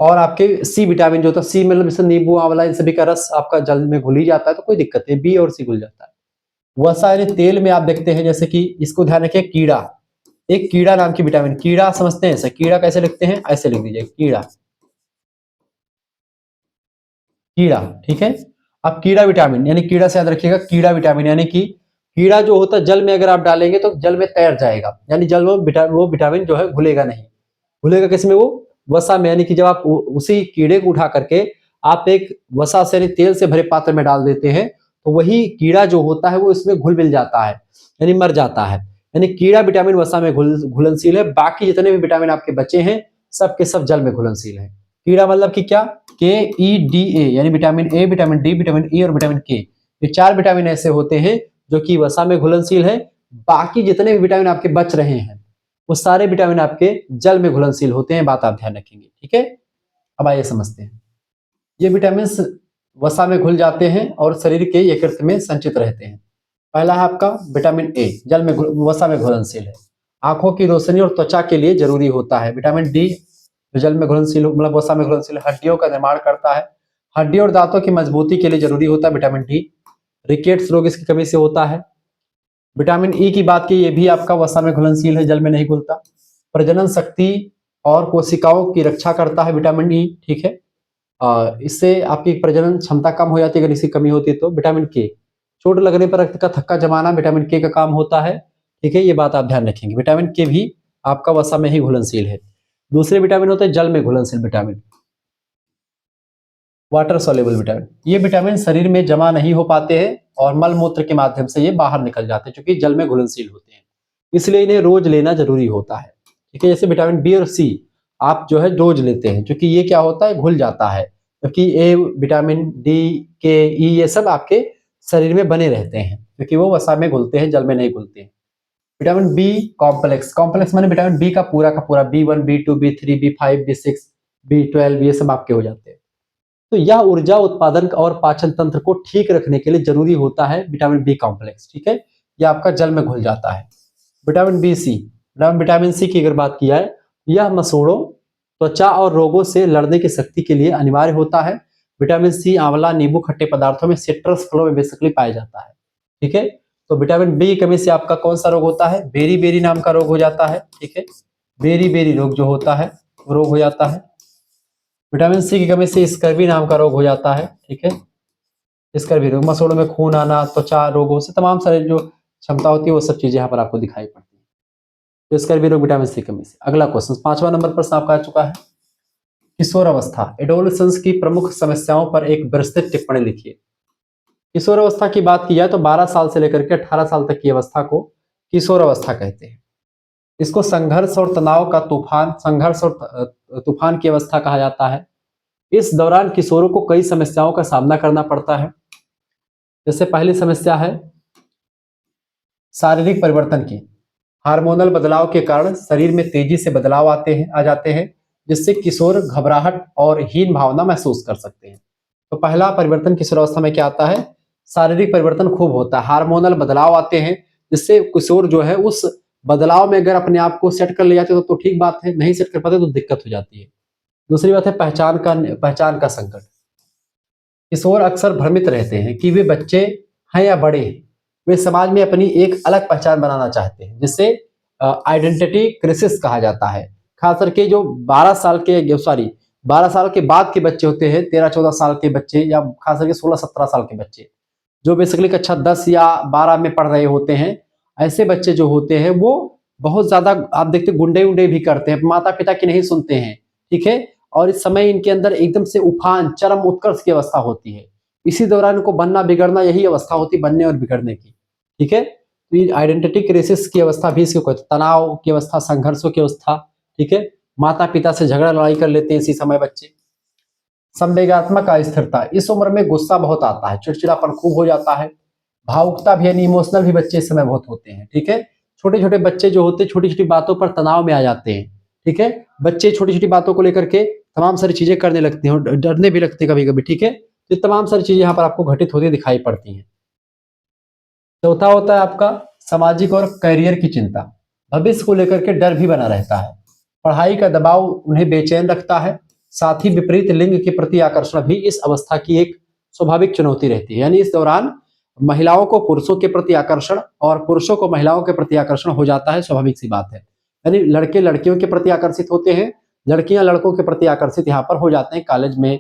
और आपके सी विटामिन जो होता है, सी मतलब जैसे नींबू आंवला इन सभी का रस आपका जल में घुल ही जाता है तो कोई दिक्कत नहीं, बी और सी घुल जाता है। वसा यानी तेल में आप देखते हैं, जैसे कि इसको ध्यान रखिए, कीड़ा, एक कीड़ा नाम की विटामिन, कीड़ा समझते हैं, ऐसे कीड़ा कैसे लिखते हैं, ऐसे लिख दीजिए कीड़ा, कीड़ा, ठीक है। अब कीड़ा विटामिन यानी कीड़ा से याद रखिएगा, कीड़ा विटामिन यानी कि कीड़ा जो होता है जल में अगर आप डालेंगे तो जल में तैर जाएगा, यानी जल में वो विटामिन जो है घुलेगा नहीं। घुलेगा किसमें, वो वसा में, यानी कि जब आप उसी कीड़े को उठा करके आप एक वसा से यानी तेल से भरे पात्र में डाल देते हैं तो वही कीड़ा जो होता है वो इसमें घुल मिल जाता है, यानी मर जाता है। यानी कीड़ा विटामिन वसा में घुलनशील है, बाकी जितने भी विटामिन आपके बचे हैं सब के सब जल में घुलनशील है। कीड़ा मतलब कि क्या, KEDA यानी vitamin A, vitamin D, vitamin E और विटामिन के, ये 4 विटामिन ऐसे होते हैं जो कि वसा में घुलनशील है। बाकी जितने भी विटामिन आपके बच रहे हैं वो सारे विटामिन आपके जल में घुलनशील होते हैं, बात आप ध्यान रखेंगे, ठीक है। अब आइए समझते हैं, ये विटामिन वसा में घुल जाते हैं और शरीर के यकृत में संचित रहते हैं। पहला है आपका विटामिन ए, जल में वसा में घुलनशील है, आंखों की रोशनी और त्वचा के लिए जरूरी होता है। विटामिन डी जो जल में घुलनशील मतलब वसा में घुलनशील, हड्डियों का निर्माण करता है, हड्डी और दांतों की मजबूती के लिए जरूरी होता है विटामिन डी। रिकेट्स रोग इसकी कमी से होता है। विटामिन ई की बात की, ये भी आपका वसा में घुलनशील है, जल में नहीं घुलता। प्रजनन शक्ति और कोशिकाओं की रक्षा करता है विटामिन ई, ठीक है। इससे आपकी प्रजनन क्षमता कम हो जाती है अगर इसकी कमी होती है तो। विटामिन के, चोट लगने पर रक्त का थक्का जमाना विटामिन के का काम होता है, ठीक है, ये बात आप ध्यान रखेंगे। विटामिन के भी आपका वसा में ही घुलनशील है। दूसरे विटामिन होते हैं जल में घुलनशील विटामिन, वाटर सॉल्युबल विटामिन। ये विटामिन शरीर में जमा नहीं हो पाते हैं और मल मूत्र के माध्यम से ये बाहर निकल जाते हैं क्योंकि जल में घुलनशील होते हैं, इसलिए इन्हें रोज लेना जरूरी होता है, ठीक है। जैसे विटामिन बी और सी आप जो है रोज लेते हैं क्योंकि ये क्या होता है, घुल जाता है, क्योंकि ए विटामिन डी के ई ये सब आपके शरीर में बने रहते हैं क्योंकि वो वसा में घुलते हैं, जल में नहीं घुलते हैं। विटामिन बी कॉम्प्लेक्स, कॉम्प्लेक्स माने विटामिन बी का पूरा B1 B2 B3 B5 B6 B12 ये सब आपके हो जाते हैं। तो यह ऊर्जा उत्पादन और पाचन तंत्र को ठीक रखने के लिए जरूरी होता है विटामिन बी कॉम्प्लेक्स, ठीक है। यह आपका जल में घुल जाता है। Vitamin B C, vitamin C की अगर बात की जाए, यह मसूड़ों, त्वचा और रोगों से लड़ने की शक्ति के लिए अनिवार्य होता है। विटामिन सी आंवला, नींबू, खट्टे पदार्थों में, सिट्रस फलों में बेसिकली पाया जाता है, ठीक है। तो विटामिन बी की कमी से आपका कौन सा रोग होता है, बेरी बेरी नाम का रोग हो जाता है, ठीक है। बेरी बेरी रोग जो होता है वो रोग हो जाता है। विटामिन सी की कमी से स्कर्वी नाम का रोग हो जाता है, ठीक है। स्कर्वी रोग, मसूड़ों में खून आना, त्वचा रोगों से तमाम सारे जो क्षमता होती है वो सब चीजें यहाँ पर आपको दिखाई पड़ती है। तो स्कर्वी रोग विटामिन सी की कमी से। अगला क्वेश्चन 5वां नंबर प्रश्न आपका आ चुका है, किशोर अवस्था, एडोलेसेंस की प्रमुख समस्याओं पर एक विस्तृत टिप्पणी लिखिए। किशोर अवस्था की बात की जाए तो 12 साल से लेकर के 18 साल तक की अवस्था को किशोर अवस्था कहते हैं। इसको संघर्ष और तनाव का तूफान, संघर्ष और तूफान की अवस्था कहा जाता है। इस दौरान किशोरों को कई समस्याओं का सामना करना पड़ता है। जैसे पहली समस्या है शारीरिक परिवर्तन की, हार्मोनल बदलाव के कारण शरीर में तेजी से बदलाव आ जाते हैं जिससे किशोर घबराहट और हीन भावना महसूस कर सकते हैं। तो पहला परिवर्तन किशोर अवस्था में क्या आता है, शारीरिक परिवर्तन खूब होता है, हार्मोनल बदलाव आते हैं जिससे किशोर जो है उस बदलाव में अगर अपने आप को सेट कर ले जाते तो ठीक बात है, नहीं सेट कर पाते तो दिक्कत हो जाती है। दूसरी बात है पहचान का संकट। किशोर अक्सर भ्रमित रहते हैं कि वे बच्चे हैं या बड़े हैं। वे समाज में अपनी एक अलग पहचान बनाना चाहते हैं जिसे आइडेंटिटी क्राइसिस कहा जाता है। खास करके जो 12 साल के बाद के बच्चे होते हैं, 13-14 साल के बच्चे या खास करके 16-17 साल के बच्चे जो बेसिकली कक्षा 10 या 12 में पढ़ रहे होते हैं, ऐसे बच्चे जो होते हैं वो बहुत ज्यादा आप देखते गुंडे भी करते हैं, माता पिता की नहीं सुनते हैं, ठीक है। और इस समय इनके अंदर एकदम से उफान, चरम उत्कर्ष की अवस्था होती है। इसी दौरान इनको बनना बिगड़ना यही अवस्था होती है, बनने और बिगड़ने की, ठीक है। तो ये आइडेंटिटी क्राइसिस की अवस्था भी इसको कहते हैं, तनाव की अवस्था, संघर्षों की अवस्था, ठीक है। माता पिता से झगड़ा लड़ाई कर लेते हैं इसी समय बच्चे। संवेगात्मक अस्थिरता, इस उम्र में गुस्सा बहुत आता है, चिड़चिड़ापन खूब हो जाता है, भावुकता भी यानी इमोशनल भी बच्चे इस समय बहुत होते हैं, ठीक है। छोटे छोटे बच्चे जो होते हैं छोटी छोटी बातों पर तनाव में आ जाते हैं, ठीक है। बच्चे छोटी छोटी बातों को लेकर के तमाम सारी चीजें करने लगते हैं और डरने भी लगते हैं कभी कभी, ठीक है। तो तमाम सारी चीजें यहाँ पर आपको घटित होती दिखाई पड़ती हैं। चौथा होता है आपका सामाजिक और करियर की चिंता। भविष्य को लेकर के डर भी बना रहता है। पढ़ाई का दबाव उन्हें बेचैन रखता है। साथ ही विपरीत लिंग के प्रति आकर्षण भी इस अवस्था की एक स्वाभाविक चुनौती रहती है। यानी इस दौरान महिलाओं को पुरुषों के प्रति आकर्षण और पुरुषों को महिलाओं के प्रति आकर्षण हो जाता है, स्वाभाविक सी बात है। यानी लड़के लड़कियों के प्रति आकर्षित होते हैं, लड़कियां लड़कों के प्रति आकर्षित यहाँ पर हो जाते हैं। कॉलेज में,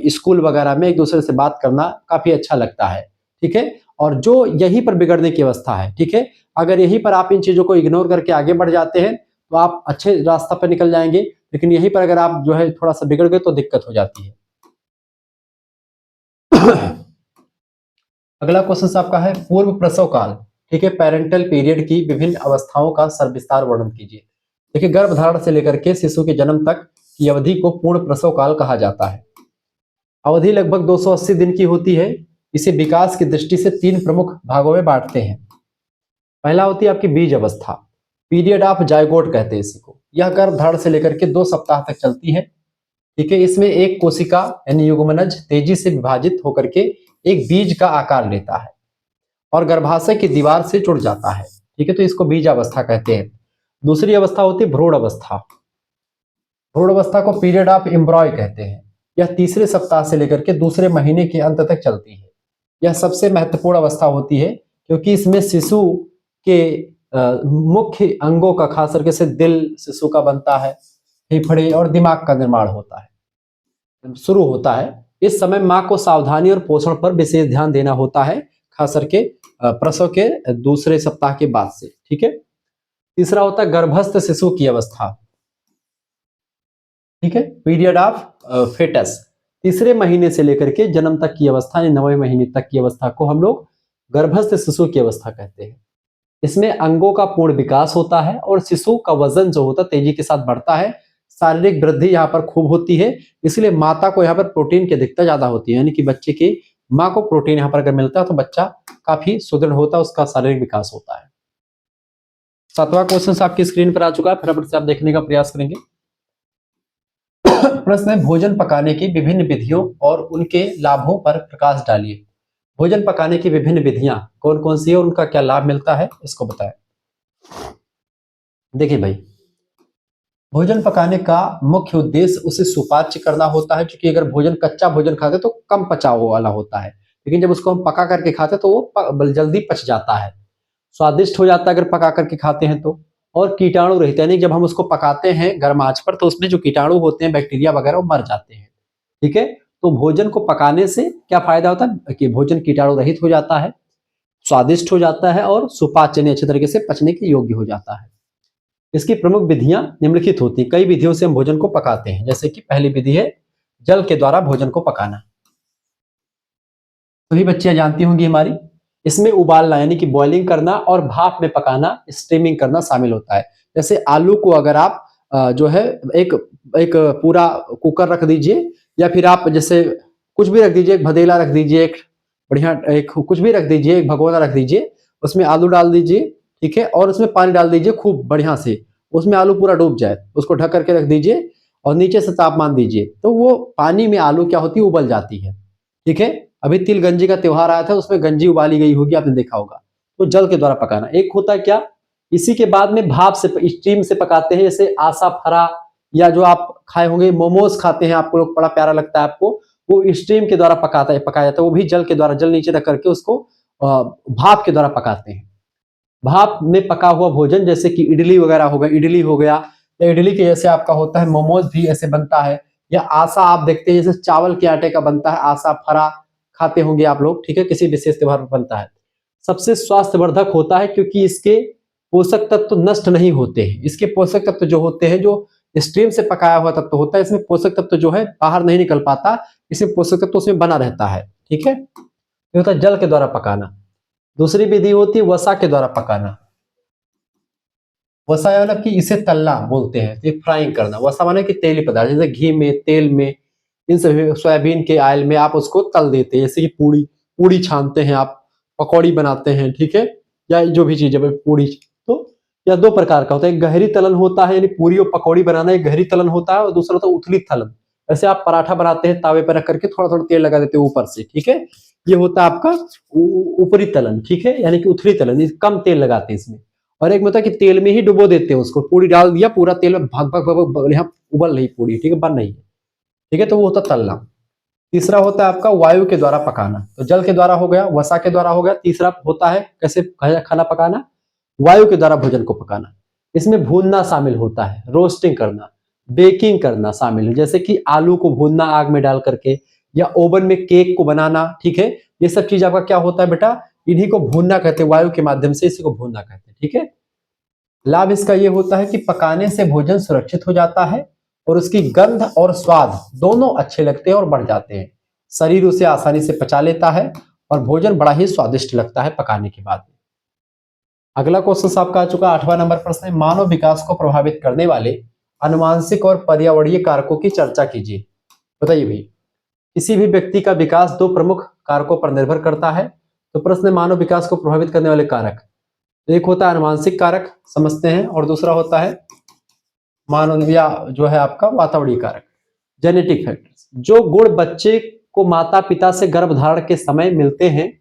स्कूल वगैरह में एक दूसरे से बात करना काफी अच्छा लगता है, ठीक है। और जो यहीं पर बिगड़ने की अवस्था है, ठीक है, अगर यहीं पर आप इन चीजों को इग्नोर करके आगे बढ़ जाते हैं तो आप अच्छे रास्ता पर निकल जाएंगे। लेकिन यहीं पर अगर आप जो है थोड़ा सा बिगड़ गए तो दिक्कत हो जाती है। अगला क्वेश्चन आपका है पूर्व प्रसव काल, ठीक है, पेरेंटल पीरियड की विभिन्न अवस्थाओं का सर्विस्तार वर्णन कीजिए। देखिए, गर्भधारण से लेकर के शिशु के जन्म तक की अवधि को पूर्ण प्रसव काल कहा जाता है। अवधि लगभग 280 दिन की होती है। इसे विकास की दृष्टि से 3 प्रमुख भागों में बांटते हैं। पहला होती है आपकी बीज अवस्था, पीरियड ऑफ जायगोट कहते हैं इसी को। यह गर्भधारण से लेकर के 2 सप्ताह तक चलती है, ठीक है। इसमें एक कोशिका यानी युग्मनज तेजी से विभाजित होकर के एक बीज का आकार लेता है और गर्भाशय की दीवार से जुड़ जाता है, ठीक है। तो इसको बीज अवस्था कहते हैं। दूसरी अवस्था होती है भ्रूण अवस्था। भ्रूण अवस्था को पीरियड ऑफ एम्ब्रॉय कहते हैं। यह तीसरे सप्ताह से लेकर के दूसरे महीने के अंत तक चलती है। यह सबसे महत्वपूर्ण अवस्था होती है क्योंकि इसमें शिशु के मुख्य अंगों का, खास करके से दिल शिशु का बनता है, फेफड़े और दिमाग का निर्माण होता है, शुरू होता है। इस समय माँ को सावधानी और पोषण पर विशेष ध्यान देना होता है, खास करके प्रसव के दूसरे सप्ताह के बाद से, ठीक है। तीसरा होता है गर्भस्थ शिशु की अवस्था, ठीक है, पीरियड ऑफ फेटस। तीसरे महीने से लेकर के जन्म तक की अवस्था यानी 9वें महीने तक की अवस्था को हम लोग गर्भस्थ शिशु की अवस्था कहते हैं। इसमें अंगों का पूर्ण विकास होता है और शिशु का वजन जो होता है तेजी के साथ बढ़ता है। शारीरिक वृद्धि यहाँ पर खूब होती है, इसलिए माता को यहाँ पर प्रोटीन की अधिकता ज्यादा होती है। यानी कि बच्चे की माँ को प्रोटीन यहाँ पर अगर मिलता है तो बच्चा काफी सुदृढ़ होता है, उसका शारीरिक विकास होता है। 7वां क्वेश्चन आपकी स्क्रीन पर आ चुका है, फटाफट से आप देखने का प्रयास करेंगे। प्रश्न है भोजन पकाने की विभिन्न विधियों और उनके लाभों पर प्रकाश डालिए। भोजन पकाने की विभिन्न विधियां कौन कौन सी है और उनका क्या लाभ मिलता है, इसको बताएं। देखिए भाई, भोजन पकाने का मुख्य उद्देश्य उसे सुपाच्य करना होता है, क्योंकि अगर भोजन कच्चा भोजन खाते तो कम पचाव वाला होता है, लेकिन जब उसको हम पका करके खाते तो वो जल्दी पच जाता है, स्वादिष्ट हो जाता है अगर पका करके खाते हैं तो। और कीटाणु रहित, यानी जब हम उसको पकाते हैं गर्म आंच पर तो उसमें जो कीटाणु होते हैं, बैक्टीरिया वगैरह, वो मर जाते हैं, ठीक है। तो भोजन को पकाने से क्या फायदा होता है कि भोजन कीटाणु रहित हो जाता है, स्वादिष्ट हो जाता है और सुपाच्य अच्छे तरीके से पचने के योग्य हो जाता है। इसकी प्रमुख विधियां निम्नलिखित होती हैं। कई विधियों से हम भोजन को पकाते हैं, जैसे कि पहली विधि है जल के द्वारा भोजन को पकाना। सभी बच्चियां जानती होंगी हमारी। इसमें उबालना यानी कि बॉइलिंग करना और भाप में पकाना, स्टीमिंग करना शामिल होता है। जैसे आलू को अगर आप जो है एक पूरा कुकर रख दीजिए, या फिर आप जैसे कुछ भी रख दीजिए, एक भदेला रख दीजिए, एक बढ़िया एक कुछ भी रख दीजिए, एक भगोना रख दीजिए, उसमें आलू डाल दीजिए, ठीक है, और उसमें पानी डाल दीजिए खूब बढ़िया से, उसमें आलू पूरा डूब जाए, उसको ढक करके रख दीजिए और नीचे से तापमान दीजिए, तो वो पानी में आलू क्या होती है, उबल जाती है, ठीक है। अभी तिल गंजी का त्योहार आया था, उसमें गंजी उबाली गई होगी, आपने देखा होगा। तो जल के द्वारा पकाना। एक होता है क्या, इसी के बाद में भाप से, स्टीम से पकाते हैं, जैसे आसा फरा, या जो आप खाए होंगे मोमोज खाते हैं आपको लोग, बड़ा प्यारा लगता है आपको, वो स्टीम के द्वारा पकाया जाता है, वो भी जल के द्वारा, जल नीचे रख करके उसको भाप के द्वारा पकाते हैं। भाप में पका हुआ भोजन जैसे कि इडली वगैरह हो गया, इडली हो गया, या इडली के जैसे आपका होता है मोमोज भी ऐसे बनता है, या आसा आप देखते हैं जैसे चावल के आटे का बनता है, आसा फरा खाते होंगे आप लोग, ठीक है, किसी विशेष त्योहार पर बनता है। सबसे स्वास्थ्यवर्धक होता है क्योंकि इसके पोषक तत्व नष्ट नहीं होते हैं। इसके पोषक तत्व जो होते हैं, जो स्टीम से पकाया हुआ तत्व होता है, इसमें पोषक तत्व जो है बाहर नहीं निकल पाता, इसमें पोषक तत्व उसमें बना रहता है, ठीक है। ये होता है जल के द्वारा पकाना। दूसरी विधि होती है वसा के द्वारा पकाना। वसा मतलब कि इसे तलना बोलते हैं, तो फ्राइंग करना। वसा माने कि तेली पदार्थ, जैसे घी में, तेल में, इन सभी सोयाबीन के ऑयल में आप उसको तल देते हैं, जैसे कि पूड़ी छानते हैं आप, पकौड़ी बनाते हैं, ठीक है, या जो भी चीज है पूड़ी। तो यह 2 प्रकार का होता है, एक गहरी तलन होता है, यानी पूरी और पकौड़ी बनाना एक गहरी तलन होता है, और दूसरा होता है उथली तलन। ऐसे आप पराठा बनाते हैं, तावे पर रख करके थोड़ा थोड़ा तेल लगा देते हैं ऊपर से, ठीक है, ये होता है आपका ऊपरी तलन, ठीक है, यानी कि उथली तलन, कम तेल लगाते हैं इसमें। और एक में होता है कि तेल में ही डुबो देते हैं उसको, पूरी डाल दिया पूरा तेल में भाग भाग भाग भाग, यहाँ उबल रही पूरी, ठीक है, बन रही है, ठीक है, तो वो होता तलना। तीसरा होता है आपका वायु के द्वारा पकाना, तो जल के द्वारा हो गया, वसा के द्वारा हो गया। तीसरा होता है कैसे खाना पकाना, वायु के द्वारा भोजन को पकाना। इसमें भूनना शामिल होता है, रोस्टिंग करना, बेकिंग करना शामिल है, जैसे कि आलू को भूनना आग में डाल करके, या ओवन में केक को बनाना, ठीक है, ये सब चीज आपका क्या होता है बेटा, इन्हीं को भूनना कहते हैं, वायु के माध्यम से इसी को भूनना कहते हैं, ठीक है। लाभ इसका ये होता है कि पकाने से भोजन सुरक्षित हो जाता है और उसकी गंध और स्वाद दोनों अच्छे लगते हैं और बढ़ जाते हैं। शरीर उसे आसानी से पचा लेता है और भोजन बड़ा ही स्वादिष्ट लगता है पकाने के बाद। अगला क्वेश्चन आपका आ चुका 8वां नंबर प्रश्न है, मानव विकास को प्रभावित करने वाले अनुवांशिक और पर्यावरणीय कारकों की चर्चा कीजिए। बताइए भाई, किसी भी व्यक्ति का विकास दो प्रमुख कारकों पर निर्भर करता है। तो प्रश्न है मानव विकास को प्रभावित करने वाले कारक। एक होता है अनुवांशिक कारक, समझते हैं, और दूसरा होता है मानव या जो है आपका वातावरणीय कारक, जेनेटिक फैक्टर्स। जो गुण बच्चे को माता पिता से गर्भधारण के समय मिलते हैं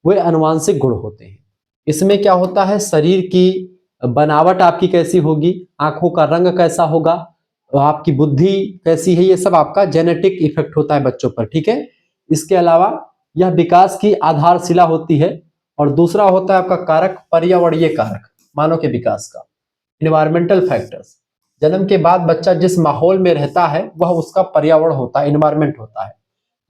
वे अनुवांशिक गुण होते हैं। इसमें क्या होता है, शरीर की बनावट आपकी कैसी होगी, आंखों का रंग कैसा होगा, आपकी बुद्धि कैसी है, ये सब आपका जेनेटिक इफेक्ट होता है बच्चों पर, ठीक है। इसके अलावा यह विकास की आधारशिला होती है। और दूसरा होता है आपका कारक पर्यावरणीय कारक, मानव के विकास का, इन्वायरमेंटल फैक्टर्स। जन्म के बाद बच्चा जिस माहौल में रहता है वह उसका पर्यावरण होता है, इन्वायरमेंट होता है।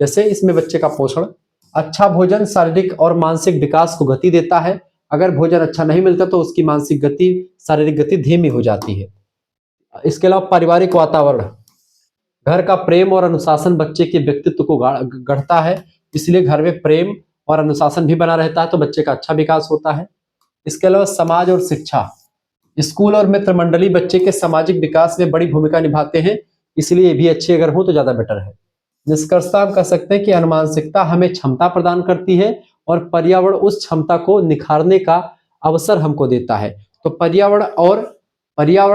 जैसे इसमें बच्चे का पोषण, अच्छा भोजन शारीरिक और मानसिक विकास को गति देता है। अगर भोजन अच्छा नहीं मिलता तो उसकी मानसिक गति, शारीरिक गति धीमी हो जाती है। इसके अलावा पारिवारिक वातावरण, घर का प्रेम और अनुशासन बच्चे के व्यक्तित्व को गढ़ता है, इसलिए घर में प्रेम और अनुशासन भी बना रहता है तो बच्चे का अच्छा विकास होता है। इसके अलावा समाज और शिक्षा, स्कूल और मित्र मंडली बच्चे के सामाजिक विकास में बड़ी भूमिका निभाते हैं, इसलिए ये भी अच्छे अगर हो तो ज्यादा बेटर है। निष्कर्षतः हम कह सकते हैं कि अनुवांशिकता हमें क्षमता प्रदान करती है और पर्यावरण उस क्षमता को निखारने का अवसर हमको देता है। तो पर्यावरण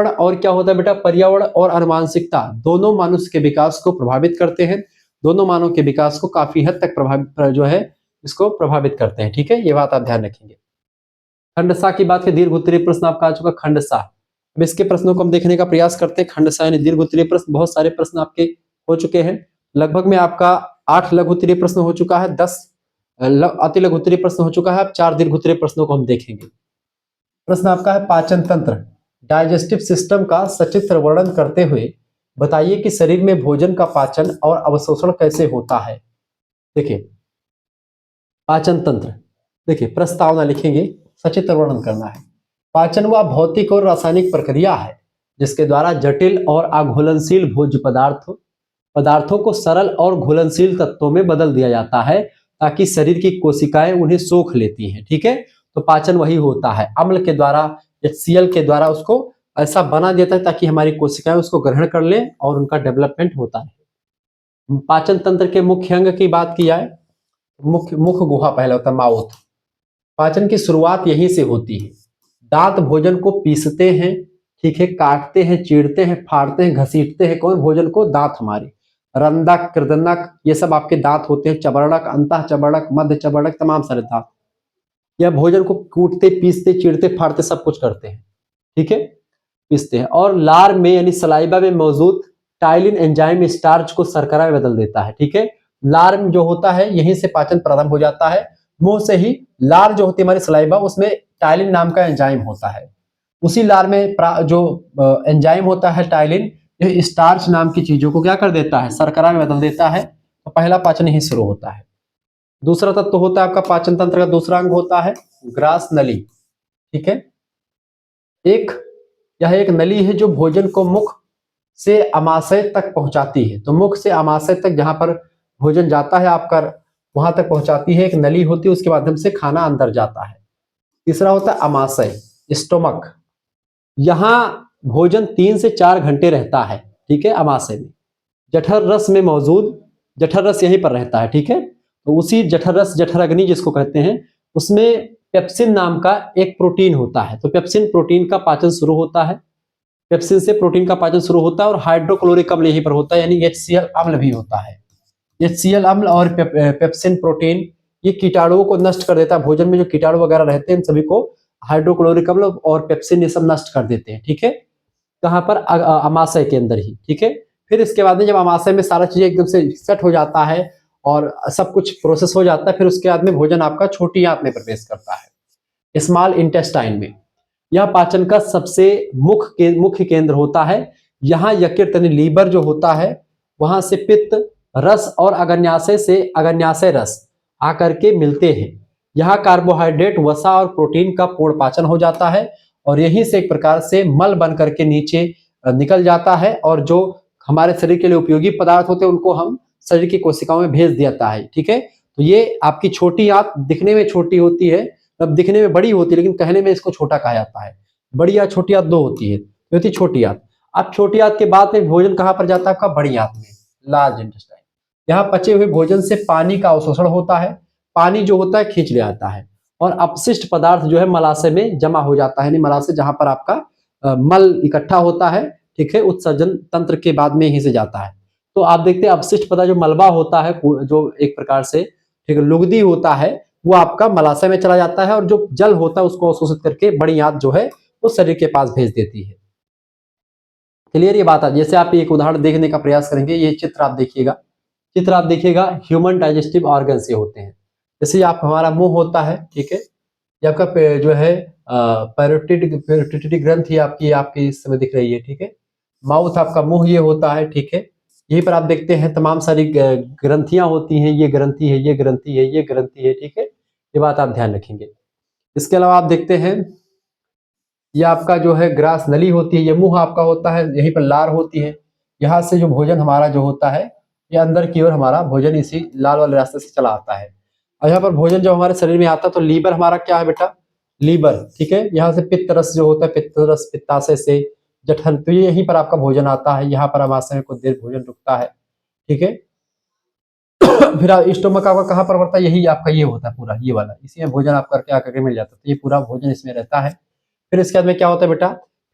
और क्या होता है बेटा, पर्यावरण और अनुवांशिकता दोनों मनुष्य के विकास को प्रभावित करते हैं, दोनों मानव के विकास को काफी हद तक प्रभावित जो है इसको प्रभावित करते हैं, ठीक है, ये बात आप ध्यान रखेंगे। खंडसा की बात की, दीर्घ उत्तरीय प्रश्न आपका आ चुका खंडसा। अब इसके प्रश्नों को हम देखने का प्रयास करते हैं। खंडसा यानी दीर्घ उत्तरीय प्रश्न, बहुत सारे प्रश्न आपके हो चुके हैं। लगभग में आपका 8 लघु उत्तरीय प्रश्न हो चुका है, 10 अति लघु उत्तरीय प्रश्न हो चुका है। अब 4 दीर्घ उत्तरीय प्रश्नों को हम देखेंगे। प्रश्न आपका है पाचन तंत्र, डाइजेस्टिव सिस्टम का सचित्र वर्णन करते हुए बताइए कि शरीर में भोजन का पाचन और अवशोषण कैसे होता है। देखिए पाचन तंत्र, देखिए प्रस्तावना लिखेंगे, सचित्र वर्णन करना है। पाचन वह भौतिक और रासायनिक प्रक्रिया है जिसके द्वारा जटिल और अघुलनशील भोज्य पदार्थों को सरल और घुलनशील तत्वों में बदल दिया जाता है ताकि शरीर की कोशिकाएं उन्हें सोख लेती हैं, ठीक है। तो पाचन वही होता है, अम्ल के द्वारा, HCl के द्वारा उसको ऐसा बना देता है ताकि हमारी कोशिकाएं उसको ग्रहण कर लें और उनका डेवलपमेंट होता है। पाचन तंत्र के मुख्य अंग की बात की जाए, मुख गुहा पहला होता है, माउथ। पाचन की शुरुआत यहीं से होती है। दांत भोजन को पीसते हैं, ठीक है, काटते हैं, चीरते हैं, फाड़ते हैं, घसीटते हैं, कौन भोजन को, दांत हमारे। रंधक, कृदनक, ये सब आपके दांत होते हैं। चबड़क, अंतः चबड़क, मध्य चबड़क, तमाम सारे दांत यह भोजन को कूटते, पीसते, चीरते, फाड़ते सब कुछ करते हैं, ठीक है, पीसते हैं। और लार में यानी सलाइवा में मौजूद टाइलिन एंजाइम स्टार्च को शर्करा में बदल देता है, ठीक है। लार जो होता है यहीं से पाचन प्रारंभ हो जाता है, मुंह से ही। लार जो होती है हमारी सलाइवा, उसमें टाइलिन नाम का एंजाइम होता है। उसी लार में जो एंजाइम होता है टाइलिन, ये स्टार्च नाम की चीजों को क्या कर देता है, शर्करा में बदल देता है। तो पहला पाचन यही शुरू होता है। दूसरा तत्व होता है आपका पाचन तंत्र का दूसरा अंग होता है ग्रास नली, ठीक है। यह एक नली है जो भोजन को मुख से अमाशय तक पहुंचाती है। तो मुख से अमाशय तक जहां पर भोजन जाता है आपका, वहां तक पहुंचाती है, एक नली होती है, उसके माध्यम से खाना अंदर जाता है। तीसरा होता है अमाशय, स्टोमक। यहां भोजन 3 से 4 घंटे रहता है, ठीक है, अमाशय में। जठर रस में मौजूद, जठर रस यहीं पर रहता है, ठीक है। तो उसी जठर रस, जठर अग्नि जिसको कहते हैं, उसमें पेप्सिन नाम का एक प्रोटीन होता है। तो पेप्सिन प्रोटीन का पाचन शुरू होता है, पेप्सिन से प्रोटीन का पाचन शुरू होता है। और हाइड्रोक्लोरिक अम्ल यहीं पर होता है, यानी HCl अम्ल भी होता है। HCl अम्ल और पेप्सिन प्रोटीन ये कीटाणुओं को नष्ट कर देता है। भोजन में जो कीटाणु वगैरह रहते हैं इन सभी को हाइड्रोक्लोरिक अम्ल और पेप्सिन ये सब नष्ट कर देते हैं। ठीक है, कहाँ पर, अमाशय के अंदर ही। ठीक है, फिर इसके बाद में जब अमाशय में सारा चीज एकदम से सेट हो जाता है और सब कुछ प्रोसेस हो जाता है, फिर उसके बाद में भोजन आपका छोटी आंत में प्रवेश करता है, स्मॉल इंटेस्टाइन में। यह पाचन का सबसे मुख्य केंद्र होता है। यहाँ यकृत यानी लीवर जो होता है, वहां से पित्त रस और अग्न्याशय से अग्न्याशय रस आकर के मिलते हैं। यहाँ कार्बोहाइड्रेट, वसा और प्रोटीन का पूर्ण पाचन हो जाता है और यहीं से एक प्रकार से मल बन करके नीचे निकल जाता है और जो हमारे शरीर के लिए उपयोगी पदार्थ होते हैं उनको हम शरीर की कोशिकाओं में भेज देता है। ठीक है, तो ये आपकी छोटी आंत दिखने में छोटी होती है, अब दिखने में बड़ी होती है, लेकिन कहने में इसको छोटा कहा जाता है। बड़ी या छोटी आंत दो होती है, ये होती है छोटी आंत। अब छोटी आंत के बाद में भोजन कहाँ पर जाता है आपका, बड़ी आंत में, लार्ज इंटेस्टाइन। यहाँ पचे हुए भोजन से पानी का अवशोषण होता है, पानी जो होता है खींच ले आता है और अपशिष्ट पदार्थ जो है मलाशय में जमा हो जाता है, मलाशय जहां पर आपका मल इकट्ठा होता है। ठीक है, उत्सर्जन तंत्र के बाद में यहीं से जाता है। तो आप देखते हैं अपशिष्ट पदार्थ जो मलबा होता है, जो एक प्रकार से ठीक है लुगदी होता है, वो आपका मलाशय में चला जाता है और जो जल होता है उसको अवशोषित करके बड़ी आंत जो है वो शरीर के पास भेज देती है। क्लियर ये बात है। जैसे आप एक उदाहरण देखने का प्रयास करेंगे, ये चित्र आप देखिएगा, ह्यूमन डाइजेस्टिव ऑर्गन से होते हैं। जैसे आप हमारा मुंह होता है, ठीक है, ये आपका जो है पैरोटिड ग्रंथि आपकी इस समय दिख रही है। ठीक है, माउथ आपका मुंह ये होता है। ठीक है, यहीं पर आप देखते हैं तमाम सारी ग्रंथियां होती हैं, ये ग्रंथि है, ये ग्रंथि है, ये ग्रंथि है। ठीक है, ये बात आप ध्यान रखेंगे। इसके अलावा आप देखते हैं ये आपका जो है ग्रास नली होती है, ये मुंह आपका होता है, यहीं पर लार होती है। यहाँ से जो भोजन हमारा जो होता है, ये अंदर की ओर हमारा भोजन इसी लाल वाले रास्ते से चला आता है। और यहाँ पर भोजन जब हमारे शरीर में आता है तो लीवर हमारा क्या है बेटा, लीवर। ठीक है, यहाँ से पित्त रस जो होता है, पित्त रस पित्ताशय से जठर, तो ये यहीं पर आपका भोजन आता है। यहाँ पर अमाशय में कुछ देर भोजन रुकता है। ठीक है, फिर स्टोमक आपका कहाँ पर बढ़ता है, यही आपका ये होता है पूरा ये वाला, इसी में भोजन आपका क्या करके मिल जाता है, तो ये पूरा भोजन इसमें रहता है। फिर इसके बाद में क्या होता है बेटा,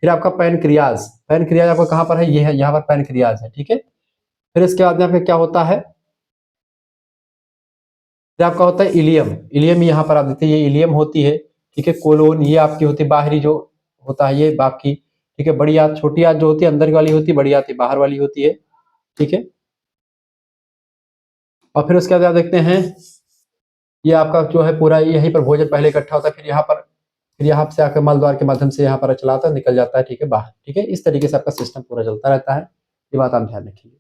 फिर आपका पैनक्रियाज आपका कहाँ पर है, ये है, यहाँ पर पैनक्रियाज है। ठीक है, फिर इसके बाद में आपका क्या होता है, फिर आपका होता है इलियम यहाँ पर आप देखते हैं, ये इलियम होती है। ठीक है, कोलोन ये आपकी होती है बाहरी जो होता है, ये बाकी। ठीक है, बड़ी आंत, छोटी आंत जो होती है अंदर वाली होती है, बड़ी आंत बाहर वाली होती है। ठीक है, और फिर उसके बाद आप देखते हैं ये आपका जो है पूरा यहीं पर भोजन पहले इकट्ठा होता है, फिर यहाँ से आकर मल द्वार के माध्यम से यहाँ पर चलाता है, निकल जाता है। ठीक है, बाहर। ठीक है, इस तरीके से आपका सिस्टम पूरा चलता रहता है, ये बात आप ध्यान रखिए।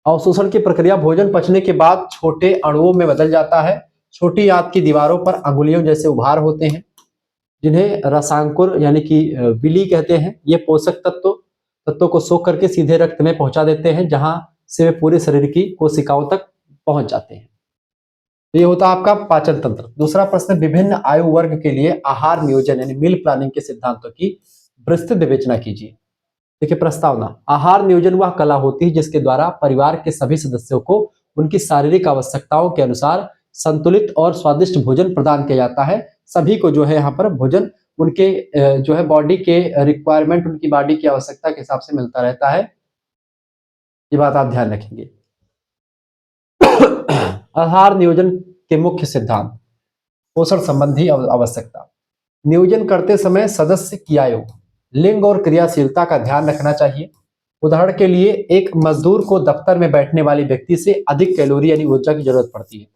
अवशोषण की प्रक्रिया भोजन पचने के बाद छोटे अणुओं में बदल जाता है। छोटी आंत की दीवारों पर अंगुलियों जैसे उभार होते हैं, जिन्हें रसांकुर यानी कि विली कहते हैं। ये पोषक तत्वों को सोख करके सीधे रक्त में पहुंचा देते हैं, जहां से वे पूरे शरीर की कोशिकाओं तक पहुंच जाते हैं। तो ये होता है आपका पाचन तंत्र। दूसरा प्रश्न, विभिन्न आयु वर्ग के लिए आहार नियोजन यानी मील प्लानिंग के सिद्धांतों की विस्तृत विवेचना कीजिए। देखिए प्रस्तावना, आहार नियोजन वह कला होती है जिसके द्वारा परिवार के सभी सदस्यों को उनकी शारीरिक आवश्यकताओं के अनुसार संतुलित और स्वादिष्ट भोजन प्रदान किया जाता है। सभी को जो है यहाँ पर भोजन उनके जो है बॉडी के रिक्वायरमेंट, उनकी बॉडी की आवश्यकता के हिसाब से मिलता रहता है, ये बात आप ध्यान रखेंगे। आहार नियोजन के मुख्य सिद्धांत, पोषण संबंधी आवश्यकता। नियोजन करते समय सदस्य की आयु, लिंग और क्रियाशीलता का ध्यान रखना चाहिए। उदाहरण के लिए एक मजदूर को दफ्तर में बैठने वाले व्यक्ति से अधिक कैलोरी यानी ऊर्जा की जरूरत पड़ती है।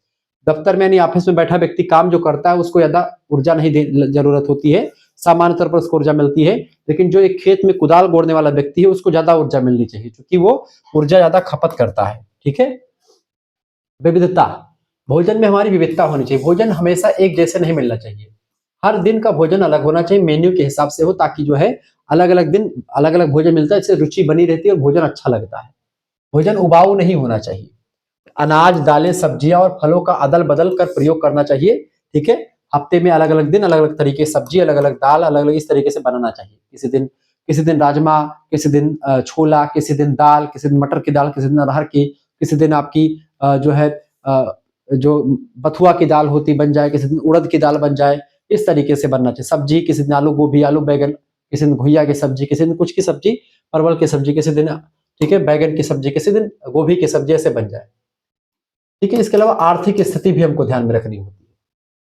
दफ्तर में यानी ऑफिस में बैठा व्यक्ति काम जो करता है उसको ज्यादा ऊर्जा नहीं जरूरत होती है, सामान्य तौर पर उसको ऊर्जा मिलती है। लेकिन जो एक खेत में कुदाल गोड़ने वाला व्यक्ति है उसको ज्यादा ऊर्जा मिलनी चाहिए, क्योंकि वो ऊर्जा ज्यादा खपत करता है। ठीक है, विविधता, भोजन में हमारी विविधता होनी चाहिए। भोजन हमेशा एक जैसे नहीं मिलना चाहिए, हर दिन का भोजन अलग होना चाहिए, मेन्यू के हिसाब से हो, ताकि जो है अलग अलग दिन अलग अलग भोजन मिलता है, इससे रुचि बनी रहती है और भोजन अच्छा लगता है। भोजन उबाऊ नहीं होना चाहिए, अनाज दालें सब्जियां और फलों का अदल बदल कर प्रयोग करना चाहिए। ठीक है, हफ्ते में अलग अलग दिन अलग अलग तरीके की सब्जी, अलग अलग दाल, अलग अलग इस तरीके से बनाना चाहिए। किसी दिन राजमा, किसी दिन छोला, किसी दिन दाल, किसी दिन मटर की दाल, किसी दिन अरहर की, किसी दिन आपकी जो है जो बथुआ की दाल होती बन जाए, किसी दिन उड़द की दाल बन जाए, इस तरीके से बनना चाहिए। सब्जी किसी दिन आलू गोभी, आलू बैगन, किसी दिन घुइया की सब्जी, किसी दिन कुछ की सब्जी, परवल की सब्जी किसी दिन, ठीक है, बैगन की सब्जी किसी दिन, गोभी की सब्जी, ऐसे बन जाए। ठीक है, इसके अलावा आर्थिक स्थिति भी हमको ध्यान में रखनी होती है।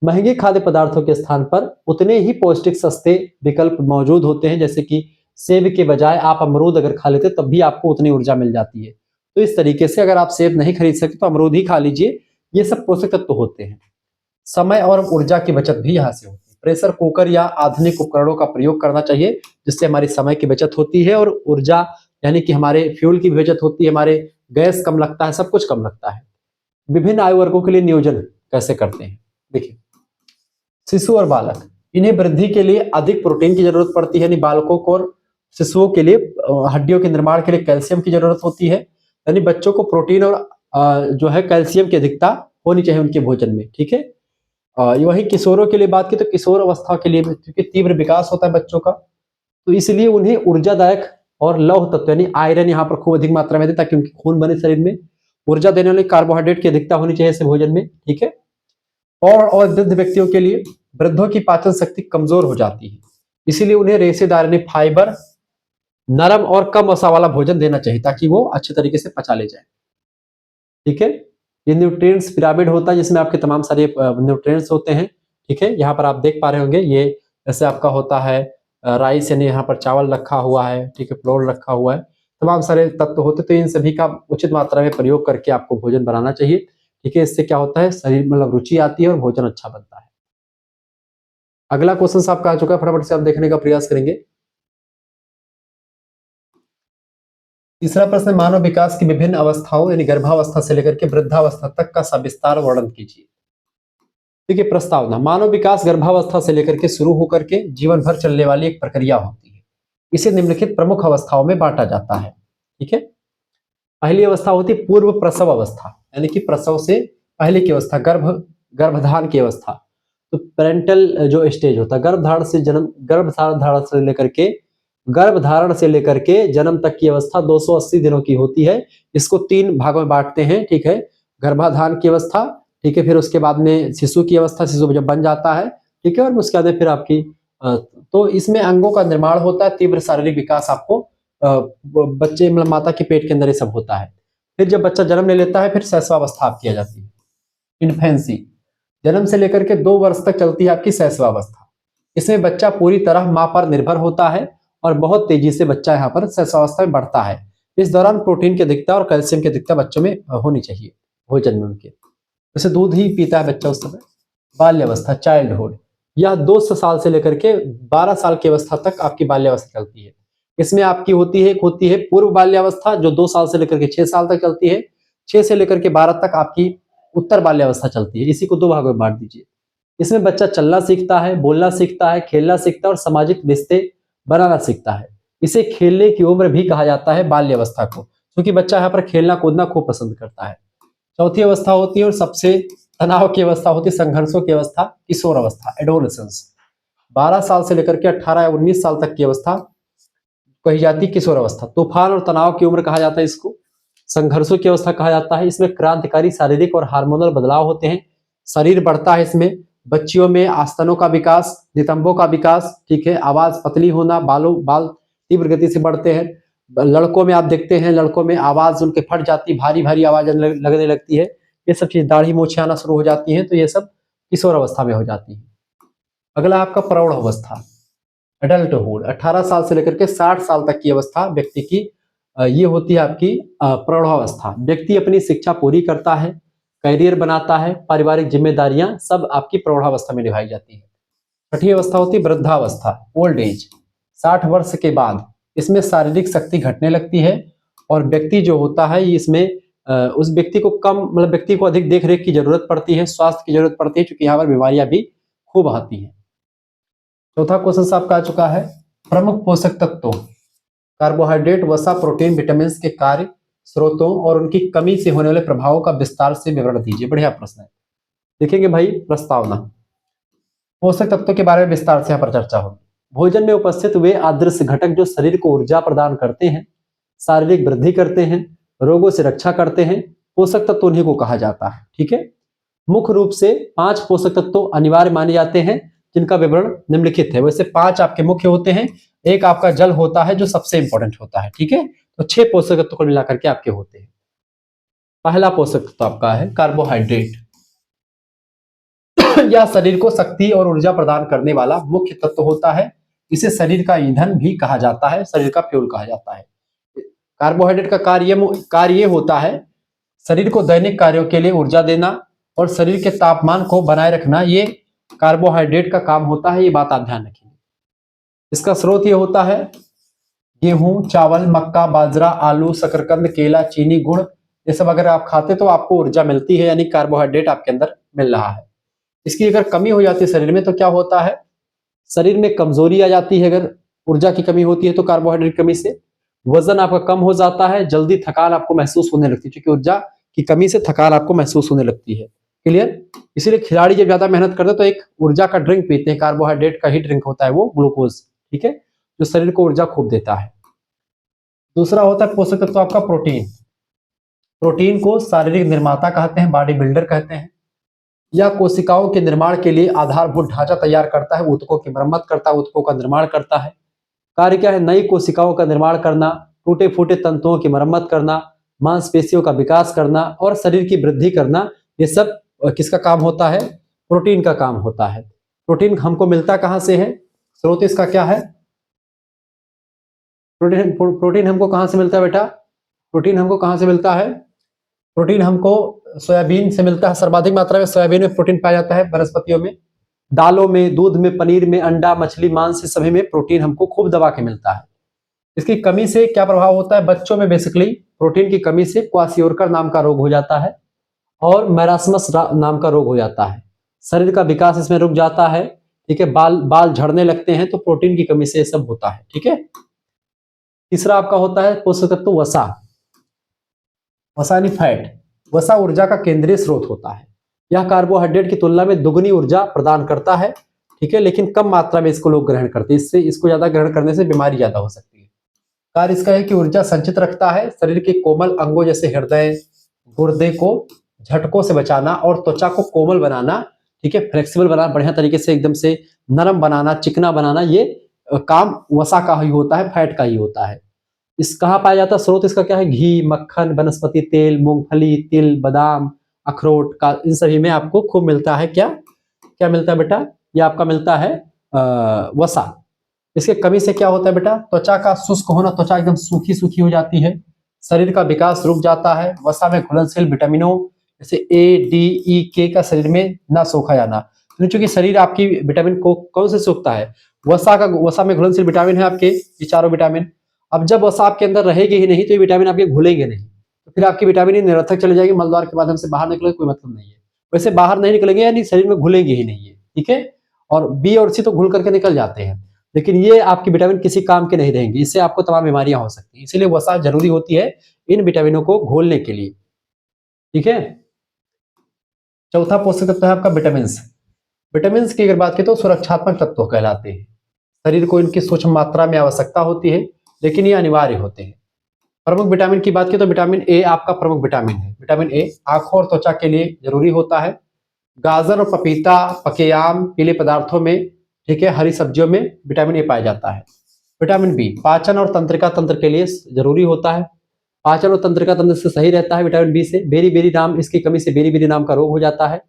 महंगे खाद्य पदार्थों के स्थान पर उतने ही पौष्टिक सस्ते विकल्प मौजूद होते हैं, जैसे कि सेब के बजाय आप अमरूद अगर खा लेते तब भी आपको उतनी ऊर्जा मिल जाती है। तो इस तरीके से अगर आप सेब नहीं खरीद सकते तो अमरूद ही खा लीजिए। ये सब पोषक तत्व होते हैं। समय और ऊर्जा की बचत भी यहाँ से होती है। प्रेशर कुकर या आधुनिक उपकरणों का प्रयोग करना चाहिए, जिससे हमारी समय की बचत होती है और ऊर्जा यानी कि हमारे फ्यूल की भी बचत होती है, हमारे गैस कम लगता है, सब कुछ कम लगता है। विभिन्न आयु वर्गों के लिए नियोजन कैसे करते हैं, देखिए। शिशु और बालक, इन्हें वृद्धि के लिए अधिक प्रोटीन की जरूरत पड़ती है, यानी बालकों को और शिशुओं के लिए हड्डियों के निर्माण के लिए कैल्शियम की जरूरत होती है। यानी बच्चों को प्रोटीन और जो है कैल्शियम की अधिकता होनी चाहिए उनके भोजन में, ठीक है। वही किशोरों के लिए बात की तो किशोर अवस्था के लिए, क्योंकि तीव्र विकास होता है बच्चों का, तो इसलिए उन्हें ऊर्जादायक और लौह तत्व यानी आयरन यहाँ पर खूब अधिक मात्रा में दे, ताकि उनकी खून बने शरीर में। ऊर्जा देने वाले कार्बोहाइड्रेट की अधिकता होनी चाहिए ऐसे भोजन में, ठीक है। और वृद्ध व्यक्तियों के लिए, वृद्धों की पाचन शक्ति कमजोर हो जाती है, इसीलिए उन्हें रेशेदार यानी फाइबर, नरम और कम वसा वाला भोजन देना चाहिए, ताकि वो अच्छे तरीके से पचा ले जाए, ठीक है। ये न्यूट्रिएंट्स पिरामिड होता है, जिसमें आपके तमाम सारे न्यूट्रिएंट्स होते हैं, ठीक है। यहाँ पर आप देख पा रहे होंगे, ये जैसे आपका होता है राइस, यानी यहाँ पर चावल रखा हुआ है, ठीक है, फ्लोर रखा हुआ है, तमाम सारे तत्व होते, तो इन सभी का उचित मात्रा में प्रयोग करके आपको भोजन बनाना चाहिए, ठीक है। इससे क्या होता है, शरीर मतलब रुचि आती है और भोजन अच्छा बनता है। अगला क्वेश्चन आपका आ चुका है, फटाफट से आप देखने का प्रयास करेंगे। तीसरा प्रश्न, मानव विकास की विभिन्न अवस्थाओं यानी गर्भावस्था से लेकर के वृद्धावस्था तक का सविस्तार वर्णन कीजिए। देखिए प्रस्तावना, मानव विकास गर्भावस्था से लेकर के शुरू होकर के जीवन भर चलने वाली एक प्रक्रिया होती है। इसे निम्नलिखित प्रमुख अवस्थाओं में बांटा जाता है, ठीक है। पहली अवस्था होती है पूर्व प्रसव अवस्था, यानी कि प्रसव से पहले की अवस्था, गर्भधारण की अवस्था। तो पेरेंटल जो स्टेज होता है, गर्भधारण से लेकर के जन्म तक की अवस्था 280 दिनों की होती है। इसको 3 भागों में बांटते हैं, ठीक है। गर्भाधारण की अवस्था, ठीक है, फिर उसके बाद में शिशु की अवस्था, शिशु जब बन जाता है, ठीक है, और उसके बाद फिर आपकी तो इसमें अंगों का निर्माण होता है, तीव्र शारीरिक विकास आपको बच्चे मतलब माता के पेट के अंदर ये सब होता है। फिर जब बच्चा जन्म ले लेता है, फिर शैशवावस्था आपकी आ जाती है, इन्फेंसी। जन्म से लेकर के 2 वर्ष तक चलती है आपकी शैशवावस्था। इसमें बच्चा पूरी तरह मां पर निर्भर होता है और बहुत तेजी से बच्चा यहाँ पर शैशवावस्था में बढ़ता है। इस दौरान प्रोटीन की अधिकता और कैल्शियम की अधिकता बच्चों में होनी चाहिए भोजन में उनके, जैसे दूध ही पीता है बच्चा उस समय। बाल्यावस्था, चाइल्डहुड, यह 2 साल से लेकर के 12 साल की अवस्था तक आपकी बाल्यावस्था चलती है। इसमें आपकी होती है पूर्व बाल्यावस्था, जो 2 साल से लेकर के 6 साल तक चलती है। 6 से लेकर के 12 तक आपकी उत्तर बाल्यावस्था चलती है। इसी को 2 भागों में बांट दीजिए। इसमें बच्चा चलना सीखता है, बोलना सीखता है, खेलना सीखता है और सामाजिक रिश्ते बनाना सीखता है। इसे खेलने की उम्र भी कहा जाता है बाल्यावस्था को, क्योंकि बच्चा यहाँ पर खेलना कूदना खूब पसंद करता है। चौथी अवस्था होती है और सबसे तनाव की अवस्था होती है, संघर्षों की अवस्था, किशोर अवस्था, एडोलेसेंस। 12 साल से लेकर के 18 या 19 साल तक की अवस्था कही जाती है किशोर अवस्था। तूफान और तनाव की उम्र कहा जाता है इसको, संघर्षों की अवस्था कहा जाता है। इसमें क्रांतिकारी शारीरिक और हार्मोनल बदलाव होते हैं, शरीर बढ़ता है इसमें। बच्चियों में आस्तनों का विकास, नितंबों का विकास, ठीक है, आवाज पतली होना, बाल तीव्र गति से बढ़ते हैं। लड़कों में आप देखते हैं, लड़कों में आवाज उनके फट जाती, भारी भारी आवाज लगने लगती है। ये सब चीज, दाढ़ी मूछें आना शुरू हो जाती हैं, तो ये सब किशोर अवस्था में हो जाती है। अगला आपका प्रौढ़ अवस्था, एडल्टहुड, 18 साल से लेकर के 60 साल तक की अवस्था व्यक्ति की ये होती है आपकी प्रौढ़ावस्था। व्यक्ति अपनी शिक्षा पूरी करता है, करियर बनाता है, पारिवारिक जिम्मेदारियां सब आपकी प्रौढ़ावस्था में निभाई जाती है। छठी अवस्था होती है वृद्धावस्था, ओल्ड एज, 60 वर्ष के बाद। इसमें शारीरिक शक्ति घटने लगती है और व्यक्ति जो होता है इसमें उस व्यक्ति को व्यक्ति को अधिक देख रेख की जरूरत पड़ती है, स्वास्थ्य की जरूरत पड़ती है, क्योंकि यहाँ पर बीमारियां भी खूब आती हैं। चौथा क्वेश्चन आपका आ चुका है, प्रमुख पोषक तत्वों, कार्बोहाइड्रेट, वसा, प्रोटीन, विटामिन के कार्य, स्रोतों और उनकी कमी से होने वाले प्रभावों का विस्तार से विवरण दीजिए। बढ़िया प्रश्न है। देखेंगे भाई प्रस्तावना, पोषक तत्वों के बारे में विस्तार से यहाँ पर चर्चा होगी। भोजन में उपस्थित वे अदृश्य घटक जो शरीर को ऊर्जा प्रदान करते हैं, शारीरिक वृद्धि करते हैं, रोगों से रक्षा करते हैं, पोषक तत्व उन्हीं को कहा जाता है, ठीक है। मुख्य रूप से 5 पोषक तत्व अनिवार्य माने जाते हैं, जिनका विवरण निम्नलिखित है। वैसे 5 आपके मुख्य होते हैं, एक आपका जल होता है जो सबसे इंपॉर्टेंट होता है, ठीक है। तो 6 पोषक तत्व को मिलाकर के आपके होते हैं। पहला पोषक तत्व आपका है कार्बोहाइड्रेट। यह शरीर को शक्ति और ऊर्जा प्रदान करने वाला मुख्य तत्व होता है। इसे शरीर का ईंधन भी कहा जाता है, शरीर का फ्यूल कहा जाता है। कार्बोहाइड्रेट का कार्य होता है शरीर को दैनिक कार्यों के लिए ऊर्जा देना और शरीर के तापमान को बनाए रखना, ये कार्बोहाइड्रेट का काम होता है। ये बात आप ध्यान रखिए। इसका स्रोत ये होता है गेहूं, चावल, मक्का, बाजरा, आलू, शकरकंद, केला, चीनी, गुड़, ये सब अगर आप खाते तो आपको ऊर्जा मिलती है, यानी कार्बोहाइड्रेट आपके अंदर मिल रहा है। इसकी अगर कमी हो जाती है शरीर में तो क्या होता है, शरीर में कमजोरी आ जाती है। अगर ऊर्जा की कमी होती है तो कार्बोहाइड्रेट की कमी से वजन आपका कम हो जाता है, जल्दी थकान आपको महसूस होने लगती है, क्योंकि ऊर्जा की कमी से थकान आपको महसूस होने लगती है। क्लियर? इसीलिए खिलाड़ी जब ज्यादा मेहनत करते हैं तो एक ऊर्जा का ड्रिंक पीते हैं, कार्बोहाइड्रेट का ही ड्रिंक होता है वो, ग्लूकोज, ठीक है, जो शरीर को ऊर्जा खूब देता है। दूसरा होता है पोषक तत्व आपका प्रोटीन। प्रोटीन को शारीरिक निर्माता कहते हैं, बॉडी बिल्डर कहते हैं। यह कोशिकाओं के निर्माण के लिए आधारभूत ढांचा तैयार करता है, ऊतकों की मरम्मत करता है, ऊतकों का निर्माण करता है। कार्य क्या है, नई कोशिकाओं का निर्माण करना, टूटे फूटे तंतुओं की मरम्मत करना, मांसपेशियों का विकास करना और शरीर की वृद्धि करना, ये सब किसका काम होता है, प्रोटीन का काम होता है। प्रोटीन हमको मिलता कहां से है, स्रोत इसका क्या है, प्रोटीन हमको कहां से मिलता है बेटा, प्रोटीन हमको कहां से मिलता है, प्रोटीन हमको सोयाबीन से मिलता है। सर्वाधिक मात्रा में सोयाबीन में प्रोटीन पाया जाता है, वनस्पतियों में, दालों में, दूध में, पनीर में, अंडा, मछली, मांस से सभी में प्रोटीन हमको खूब दबा के मिलता है। इसकी कमी से क्या प्रभाव होता है बच्चों में, बेसिकली प्रोटीन की कमी से क्वाशियोरकर नाम का रोग हो जाता है और मैरास्मस नाम का रोग हो जाता है। शरीर का विकास इसमें रुक जाता है, ठीक है, बाल झड़ने लगते हैं, तो प्रोटीन की कमी से ये सब होता है, ठीक है। तीसरा आपका होता है पोषक तत्व वसा। वसा यानी फैट। वसा ऊर्जा का केंद्रीय स्रोत होता है। यह कार्बोहाइड्रेट की तुलना में दुगनी ऊर्जा प्रदान करता है, ठीक है, लेकिन कम मात्रा में इसको लोग ग्रहण करते हैं, इससे इसको ज्यादा ग्रहण करने से बीमारी ज्यादा हो सकती है। कार्य इसका है कि ऊर्जा संचित रखता है, शरीर के कोमल अंगों जैसे हृदय, गुर्दे को झटकों से बचाना और त्वचा को कोमल बनाना, ठीक है, फ्लेक्सिबल बनाना, बढ़िया तरीके से एकदम से नरम बनाना, चिकना बनाना, ये काम वसा का ही होता है, फैट का ही होता है। इस कहाँ पाया जाता है, स्रोत इसका क्या है, घी, मक्खन, वनस्पति तेल, मूंगफली, तिल, बादाम, अखरोट का, इन सभी में आपको खूब मिलता है। क्या क्या मिलता है बेटा, ये आपका मिलता है वसा। इसके कमी से क्या होता है बेटा, त्वचा का शुष्क होना, त्वचा एकदम सूखी सूखी हो जाती है, शरीर का विकास रुक जाता है। वसा में घुलनशील विटामिनों जैसे ए, डी, ई, के का शरीर में ना सोखा जाना, क्योंकि शरीर आपकी विटामिन को कौन से सोखता है, वसा में घुलनशील विटामिन है आपके, ये चारों विटामिन। अब जब वसा आपके अंदर रहेगी ही नहीं तो ये विटामिन आपके घुलेंगे नहीं, तो फिर आपकी विटामिन निरर्थक चले जाएगी, मलद्वार के माध्यम से बाहर निकलेगी, कोई मतलब नहीं है। वैसे बाहर नहीं निकलेंगे यानी शरीर में घुलेंगे ही नहीं है, ठीक है। और बी और सी तो घुल करके निकल जाते हैं, लेकिन ये आपकी विटामिन किसी काम के नहीं रहेंगे, इससे आपको तमाम बीमारियां हो सकती है। इसीलिए वसा जरूरी होती है इन विटामिनों को घोलने के लिए, ठीक है। चौथा पोषक तत्व है आपका विटामिन। विटामिन की अगर बात करें तो सुरक्षात्मक तत्व कहलाते हैं। शरीर को इनकी सूक्ष्म मात्रा में आवश्यकता होती है, लेकिन ये अनिवार्य होते हैं। प्रमुख विटामिन की बात करें तो विटामिन ए आपका प्रमुख विटामिन है। विटामिन ए आंखों और त्वचा के लिए जरूरी होता है। गाजर और पपीता, पके आम, पीले पदार्थों में, ठीक है, हरी सब्जियों में विटामिन ए पाया जाता है। विटामिन बी पाचन और तंत्रिका तंत्र के लिए जरूरी होता है। पाचन और तंत्रिका तंत्र से सही रहता है विटामिन बी से। बेरी बेरी नाम, इसकी कमी से बेरी बेरी नाम का रोग हो जाता है।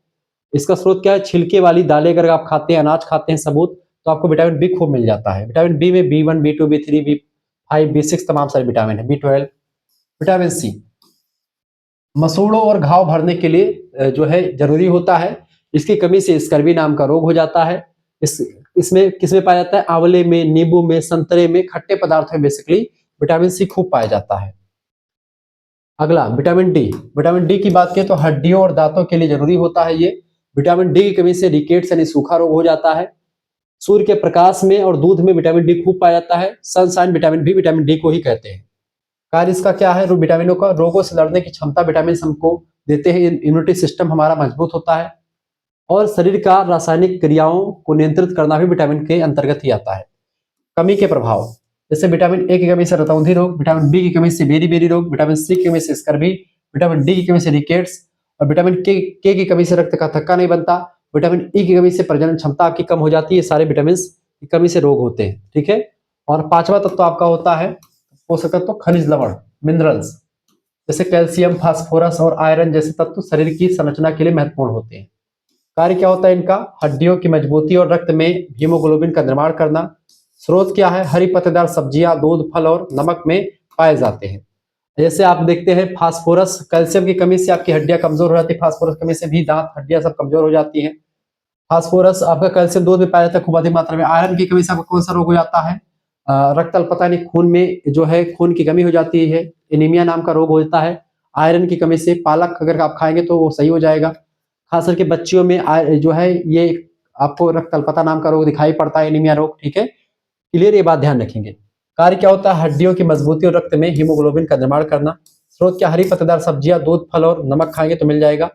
इसका स्रोत क्या है, छिलके वाली दालें अगर आप खाते हैं, अनाज खाते हैं सबूत, तो आपको विटामिन बी खूब मिल जाता है। विटामिन बी में B1, B2, B3, B5, B6 तमाम सारे विटामिन है, B12। विटामिन सी मसूड़ों और घाव भरने के लिए जो है जरूरी होता है। इसकी कमी से स्कर्वी नाम का रोग हो जाता है। इसमें किसमें पाया जाता है, आंवले में, नींबू में, संतरे में, खट्टे पदार्थों में बेसिकली विटामिन सी खूब पाया जाता है। अगला विटामिन डी। विटामिन डी की बात करें तो हड्डियों और दांतों के लिए जरूरी होता है ये। विटामिन डी की कमी से रिकेट्स यानी सूखा रोग हो जाता है। सूर्य के प्रकाश में और दूध में विटामिन डी खूब पाया जाता है। सनशाइन विटामिन भी विटामिन डी को ही कहते हैं। कार्य इसका क्या है, विटामिनों का रोगों से लड़ने की क्षमता विटामिन हमको देते हैं। इम्यूनिटी सिस्टम हमारा मजबूत होता है और शरीर का रासायनिक क्रियाओं को नियंत्रित करना भी विटामिन के अंतर्गत ही आता है। कमी के प्रभाव जैसे विटामिन ए की कमी से रतौंधी रोग, विटामिन बी की कमी से बेरी बेरी रोग, विटामिन सी की कमी से स्कर्वी, विटामिन डी की कमी से रिकेट्स और विटामिन के की कमी से रक्त का थक्का नहीं बनता, विटामिन ई की कमी से प्रजनन क्षमता आपकी कम हो जाती है। सारे विटामिन की कमी से रोग होते हैं, ठीक है। और पांचवा तत्व आपका होता है पोषक तत्व खनिज लवण, मिनरल्स, जैसे कैल्शियम, फास्फोरस और आयरन जैसे तत्व शरीर की संरचना के लिए महत्वपूर्ण होते हैं। कार्य क्या होता है इनका? हड्डियों की मजबूती और रक्त में हीमोग्लोबिन का निर्माण करना। स्रोत क्या है? हरी पत्तेदार सब्जियां, दूध, फल और नमक में पाए जाते हैं। जैसे आप देखते हैं फास्फोरस, कैल्शियम की कमी से आपकी हड्डियां कमजोर हो जाती है, फास्फोरस की कमी से भी दांत, हड्डियां सब कमजोर हो जाती हैं। फास्फोरस आपका कैल्शियम दूध में पाया जाता है खूब अधिक मात्रा में। आयरन की कमी से आपको कौन सा रोग हो जाता है? रक्त अल्पता यानी खून में जो है खून की कमी हो जाती है, एनीमिया नाम का रोग होता है आयरन की कमी से। पालक अगर आप खाएंगे तो वो सही हो जाएगा। खास करके बच्चियों में जो है ये आपको रक्त अल्पता नाम का रोग दिखाई पड़ता है, एनीमिया रोग। ठीक है, क्लियर, ये बात ध्यान रखेंगे। कार्य क्या होता है? हड्डियों की मजबूती और रक्त में हीमोग्लोबिन का निर्माण करना। स्रोत क्या? हरी पत्तेदार सब्जियां, दूध, फल और नमक खाएंगे तो मिल जाएगा।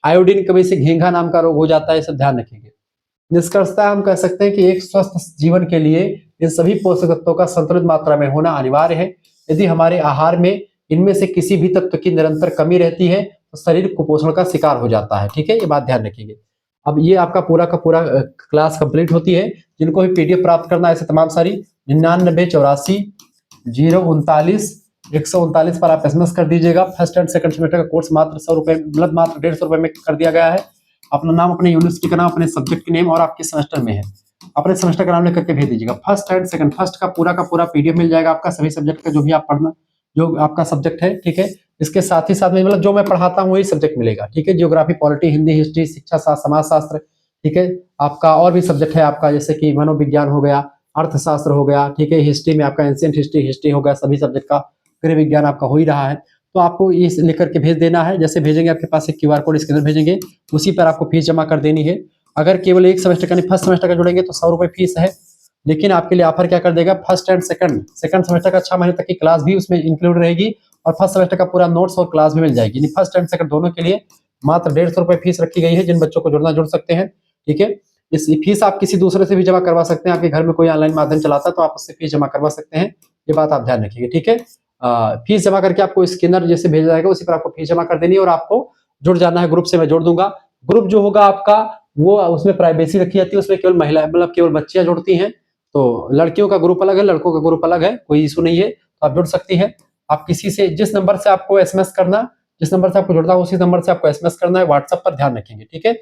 आयोडीन की कमी से घेंघा नाम का रोग हो जाता है, इसे ध्यान रखेंगे। निष्कर्षतः हम कह सकते हैं कि एक स्वस्थ जीवन के लिए इन सभी पोषक तत्वों का संतुलित मात्रा में होना अनिवार्य है। यदि हमारे आहार में इनमें से किसी भी तत्व की निरंतर कमी रहती है तो शरीर कुपोषण का शिकार हो जाता है। ठीक है, ये बात ध्यान रखिएगा। अब ये आपका पूरा का पूरा क्लास कंप्लीट होती है। जिनको भी पीडीएफ प्राप्त करना है ऐसे तमाम सारी 9984 039 139 पर आप एसएमएस कर दीजिएगा। फर्स्ट एंड सेकंड सेमेस्टर का कोर्स मात्र 100 रुपए, मतलब मात्र 150 रुपए में कर दिया गया है। अपना नाम, अपने यूनिवर्सिटी का नाम, अपने सब्जेक्ट के नेम और आपके सेमेस्टर में है, अपने सेमेस्टर का नाम लिख करके भेज दीजिएगा। फर्स्ट एंड सेकंड, फर्स्ट का पूरा पीडीएफ मिल जाएगा आपका सभी सब्जेक्ट का, जो भी आप पढ़ना, जो आपका सब्जेक्ट है। ठीक है, इसके साथ ही साथ में मतलब जो मैं पढ़ाता हूँ वही सब्जेक्ट मिलेगा। ठीक है, जियोग्राफी, पॉलिटी, हिंदी, हिस्ट्री, शिक्षा शास्त्र, समाज शास्त्र। ठीक है, आपका और भी सब्जेक्ट है आपका, जैसे कि मनोविज्ञान हो गया, अर्थशास्त्र हो गया। ठीक है, हिस्ट्री में आपका एंशिएंट हिस्ट्री हो गया, सभी सब्जेक्ट का गृह विज्ञान आपका हो ही रहा है। तो आपको ये लिख करके भेज देना है। जैसे भेजेंगे आपके पास एक क्यूआर कोड स्कैनर भेजेंगे, उसी पर आपको फीस जमा कर देनी है। अगर केवल एक सेमेस्टर का, फर्स्ट सेमेस्टर का जुड़ेंगे तो 100 रुपए फीस है। लेकिन आपके लिए ऑफर क्या कर देगा? फर्स्ट एंड सेकंड सेमेस्टर का 6 महीने तक की क्लास भी उसमें इंक्लूड रहेगी और फर्स्ट सेमेस्टर का पूरा नोट्स और क्लास भी मिल जाएगी। यानी फर्स्ट एंड सेकंड दोनों के लिए मात्र 150 रुपए फीस रखी गई है। जिन बच्चों को जुड़ना जुड़ सकते हैं। ठीक है, इस फीस आप किसी दूसरे से भी जमा करवा सकते हैं। आपके घर में कोई ऑनलाइन माध्यम चलाता है तो आप उससे फीस जमा करवा सकते हैं। ये बात आप ध्यान रखिएगा। ठीक है, फीस जमा करके आपको स्कैनर जैसे भेजा जाएगा उसी पर आपको फीस जमा कर देनी है और आपको जुड़ जाना है। ग्रुप से मैं जोड़ दूंगा। ग्रुप जो होगा आपका वो उसमें प्राइवेसी रखी जाती है, उसमें केवल महिला, मतलब केवल बच्चियां जुड़ती हैं। तो लड़कियों का ग्रुप अलग है, लड़कों का ग्रुप अलग है, कोई इशू नहीं है, तो आप जुड़ सकती हैं। आप किसी से, जिस नंबर से आपको एसएमएस करना, जिस नंबर से आपको जुड़ना उसी नंबर से आपको एसएमएस करना है। व्हाट्सएप पर ध्यान रखेंगे। ठीक है,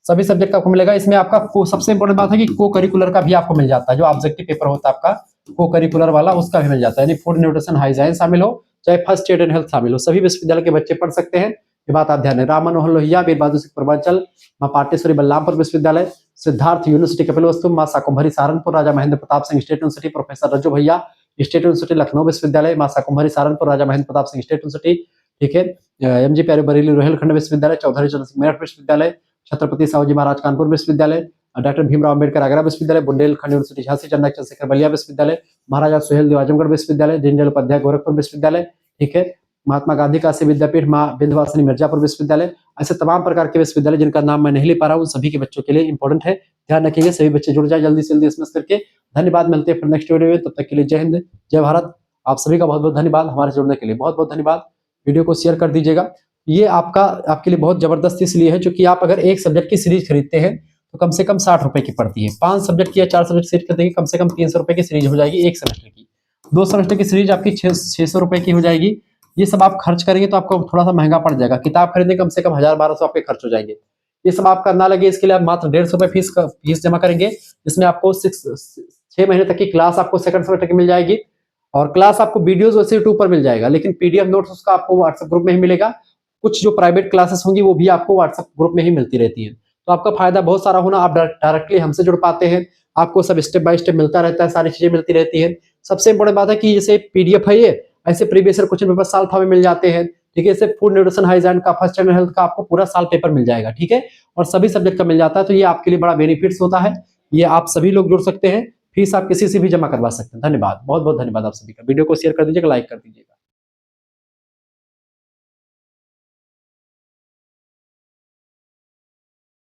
सभी सब्जेक्ट आपको मिलेगा। इसमें आपका सबसे इंपॉर्टेंट बात है कि को करिकुलर का भी आपको मिल जाता है। जो ऑब्जेक्टिव पेपर होता है आपका को करिकुलर वाला, उसका भी मिल जाता है। यानी फूड, न्यूट्रिशन, हाइजीन शामिल हो, चाहे फर्स्ट एड एंड हेल्थ शामिल हो, सभी विश्वविद्यालय के बच्चे पढ़ सकते हैं। ये बात आप ध्यान रखें। राम मनोहर लोहिया, वीर बहादुर सिंह पूर्वांचल, मां पाटेश्वरी बलरामपुर विश्वविद्यालय, Siddharth University Kapilvastu, Maa Shakumbhari Saharanpur, Raja Mahendra Pratap Singh State University, professor Rajju Bhaiya State University Lucknow विश्वविद्यालय, मां शाकुंभरी सहारनपुर, राजा महेंद्र प्रताप सिंह स्टेट यूनिवर्सिटी। ठीक है, एमजी प्यारे बरेली रोहिलखंड विश्वविद्यालय, चौधरी चरण सिंह मेरठ विश्वविद्यालय, छत्रपति साहूजी महाराज कानपुर विश्वविद्यालय, डॉक्टर भीमराव अम्बेडकर आगरा विश्वविद्यालय, बुंदेलखंड यूनिवर्सिटी झांसी, चंद्रशेखर बलिया विश्वविद्यालय, महाराजा सुहेलदेव आजमगढ़ विश्वविद्यालय, दीनदयाल उपाध्याय गोरखपुर विश्वविद्यालय। ठीक है, महात्मा गांधी काशी विद्यापीठ, मां विंध्यवासिनी मिर्जापुर विश्वविद्यालय। ऐसे तमाम प्रकार के विश्वविद्यालय जिनका नाम मैं नहीं ले पा रहा हूँ, सभी के बच्चों के लिए इंपॉर्टेंट है। ध्यान रखिएगा, सभी बच्चे जुड़ जाए जल्दी से जल्दी एसएमएस करके। धन्यवाद, मिलते हैं फिर नेक्स्ट वीडियो में। तब तक के लिए जय हिंद, जय भारत। आप सभी का बहुत बहुत धन्यवाद, हमारे जुड़ने के लिए बहुत बहुत धन्यवाद। वीडियो को शेयर कर दीजिएगा। ये आपके लिए बहुत जबरदस्त इसलिए है क्योंकि आप अगर एक सब्जेक्ट की सीरीज खरीदते हैं तो कम से कम 60 रुपए की पड़ती है। 5 सब्जेक्ट की या 4 सब्जेक्ट सीरीज खरीदेंगे कम से कम 300 रुपए की सीरीज हो जाएगी एक सेमेस्टर की। 2 सेमेस्टर की सीरीज आपकी 600 रुपए की हो जाएगी। ये सब आप खर्च करेंगे तो आपको थोड़ा सा महंगा पड़ जाएगा। किताब खरीदने कम से कम 1000-1200 आपके खर्च हो जाएंगे। ये सब आपका ना लगे इसके लिए आप मात्र 150 रुपए फीस जमा करेंगे, जिसमें आपको 6 महीने तक की क्लास आपको सेकंड सेमेस्टर की मिल जाएगी और क्लास आपको वीडियोस वैसे यूट्यूब पर मिल जाएगा, लेकिन पीडीएफ नोट्स उसका आपको व्हाट्सएप ग्रुप में ही मिलेगा। कुछ जो प्राइवेट क्लासेस होंगी वो भी आपको व्हाट्सएप ग्रुप में ही मिलती रहती है। तो आपका फायदा बहुत सारा होना, आप डायरेक्टली हमसे जुड़ पाते हैं, आपको सब स्टेप बाय स्टेप मिलता रहता है, सारी चीजें मिलती रहती है। सबसे इंपॉर्टेंट बात है कि जैसे पीडीएफ है ये, ऐसे प्रीवियस ईयर क्वेश्चन पेपर साल में मिल जाते हैं। ठीक है, जैसे फूड, न्यूट्रिशन, हाइजीन का, फर्स्ट एड हेल्थ का आपको पूरा साल पेपर मिल जाएगा। ठीक है, और सभी सब्जेक्ट का मिल जाता है। तो ये आपके लिए बड़ा बेनिफिट्स होता है। ये आप सभी लोग जुड़ सकते हैं, फीस आप किसी से भी जमा करवा सकते हैं। धन्यवाद, बहुत बहुत धन्यवाद आप सभी का। वीडियो को शेयर कर दीजिएगा, लाइक कर दीजिएगा।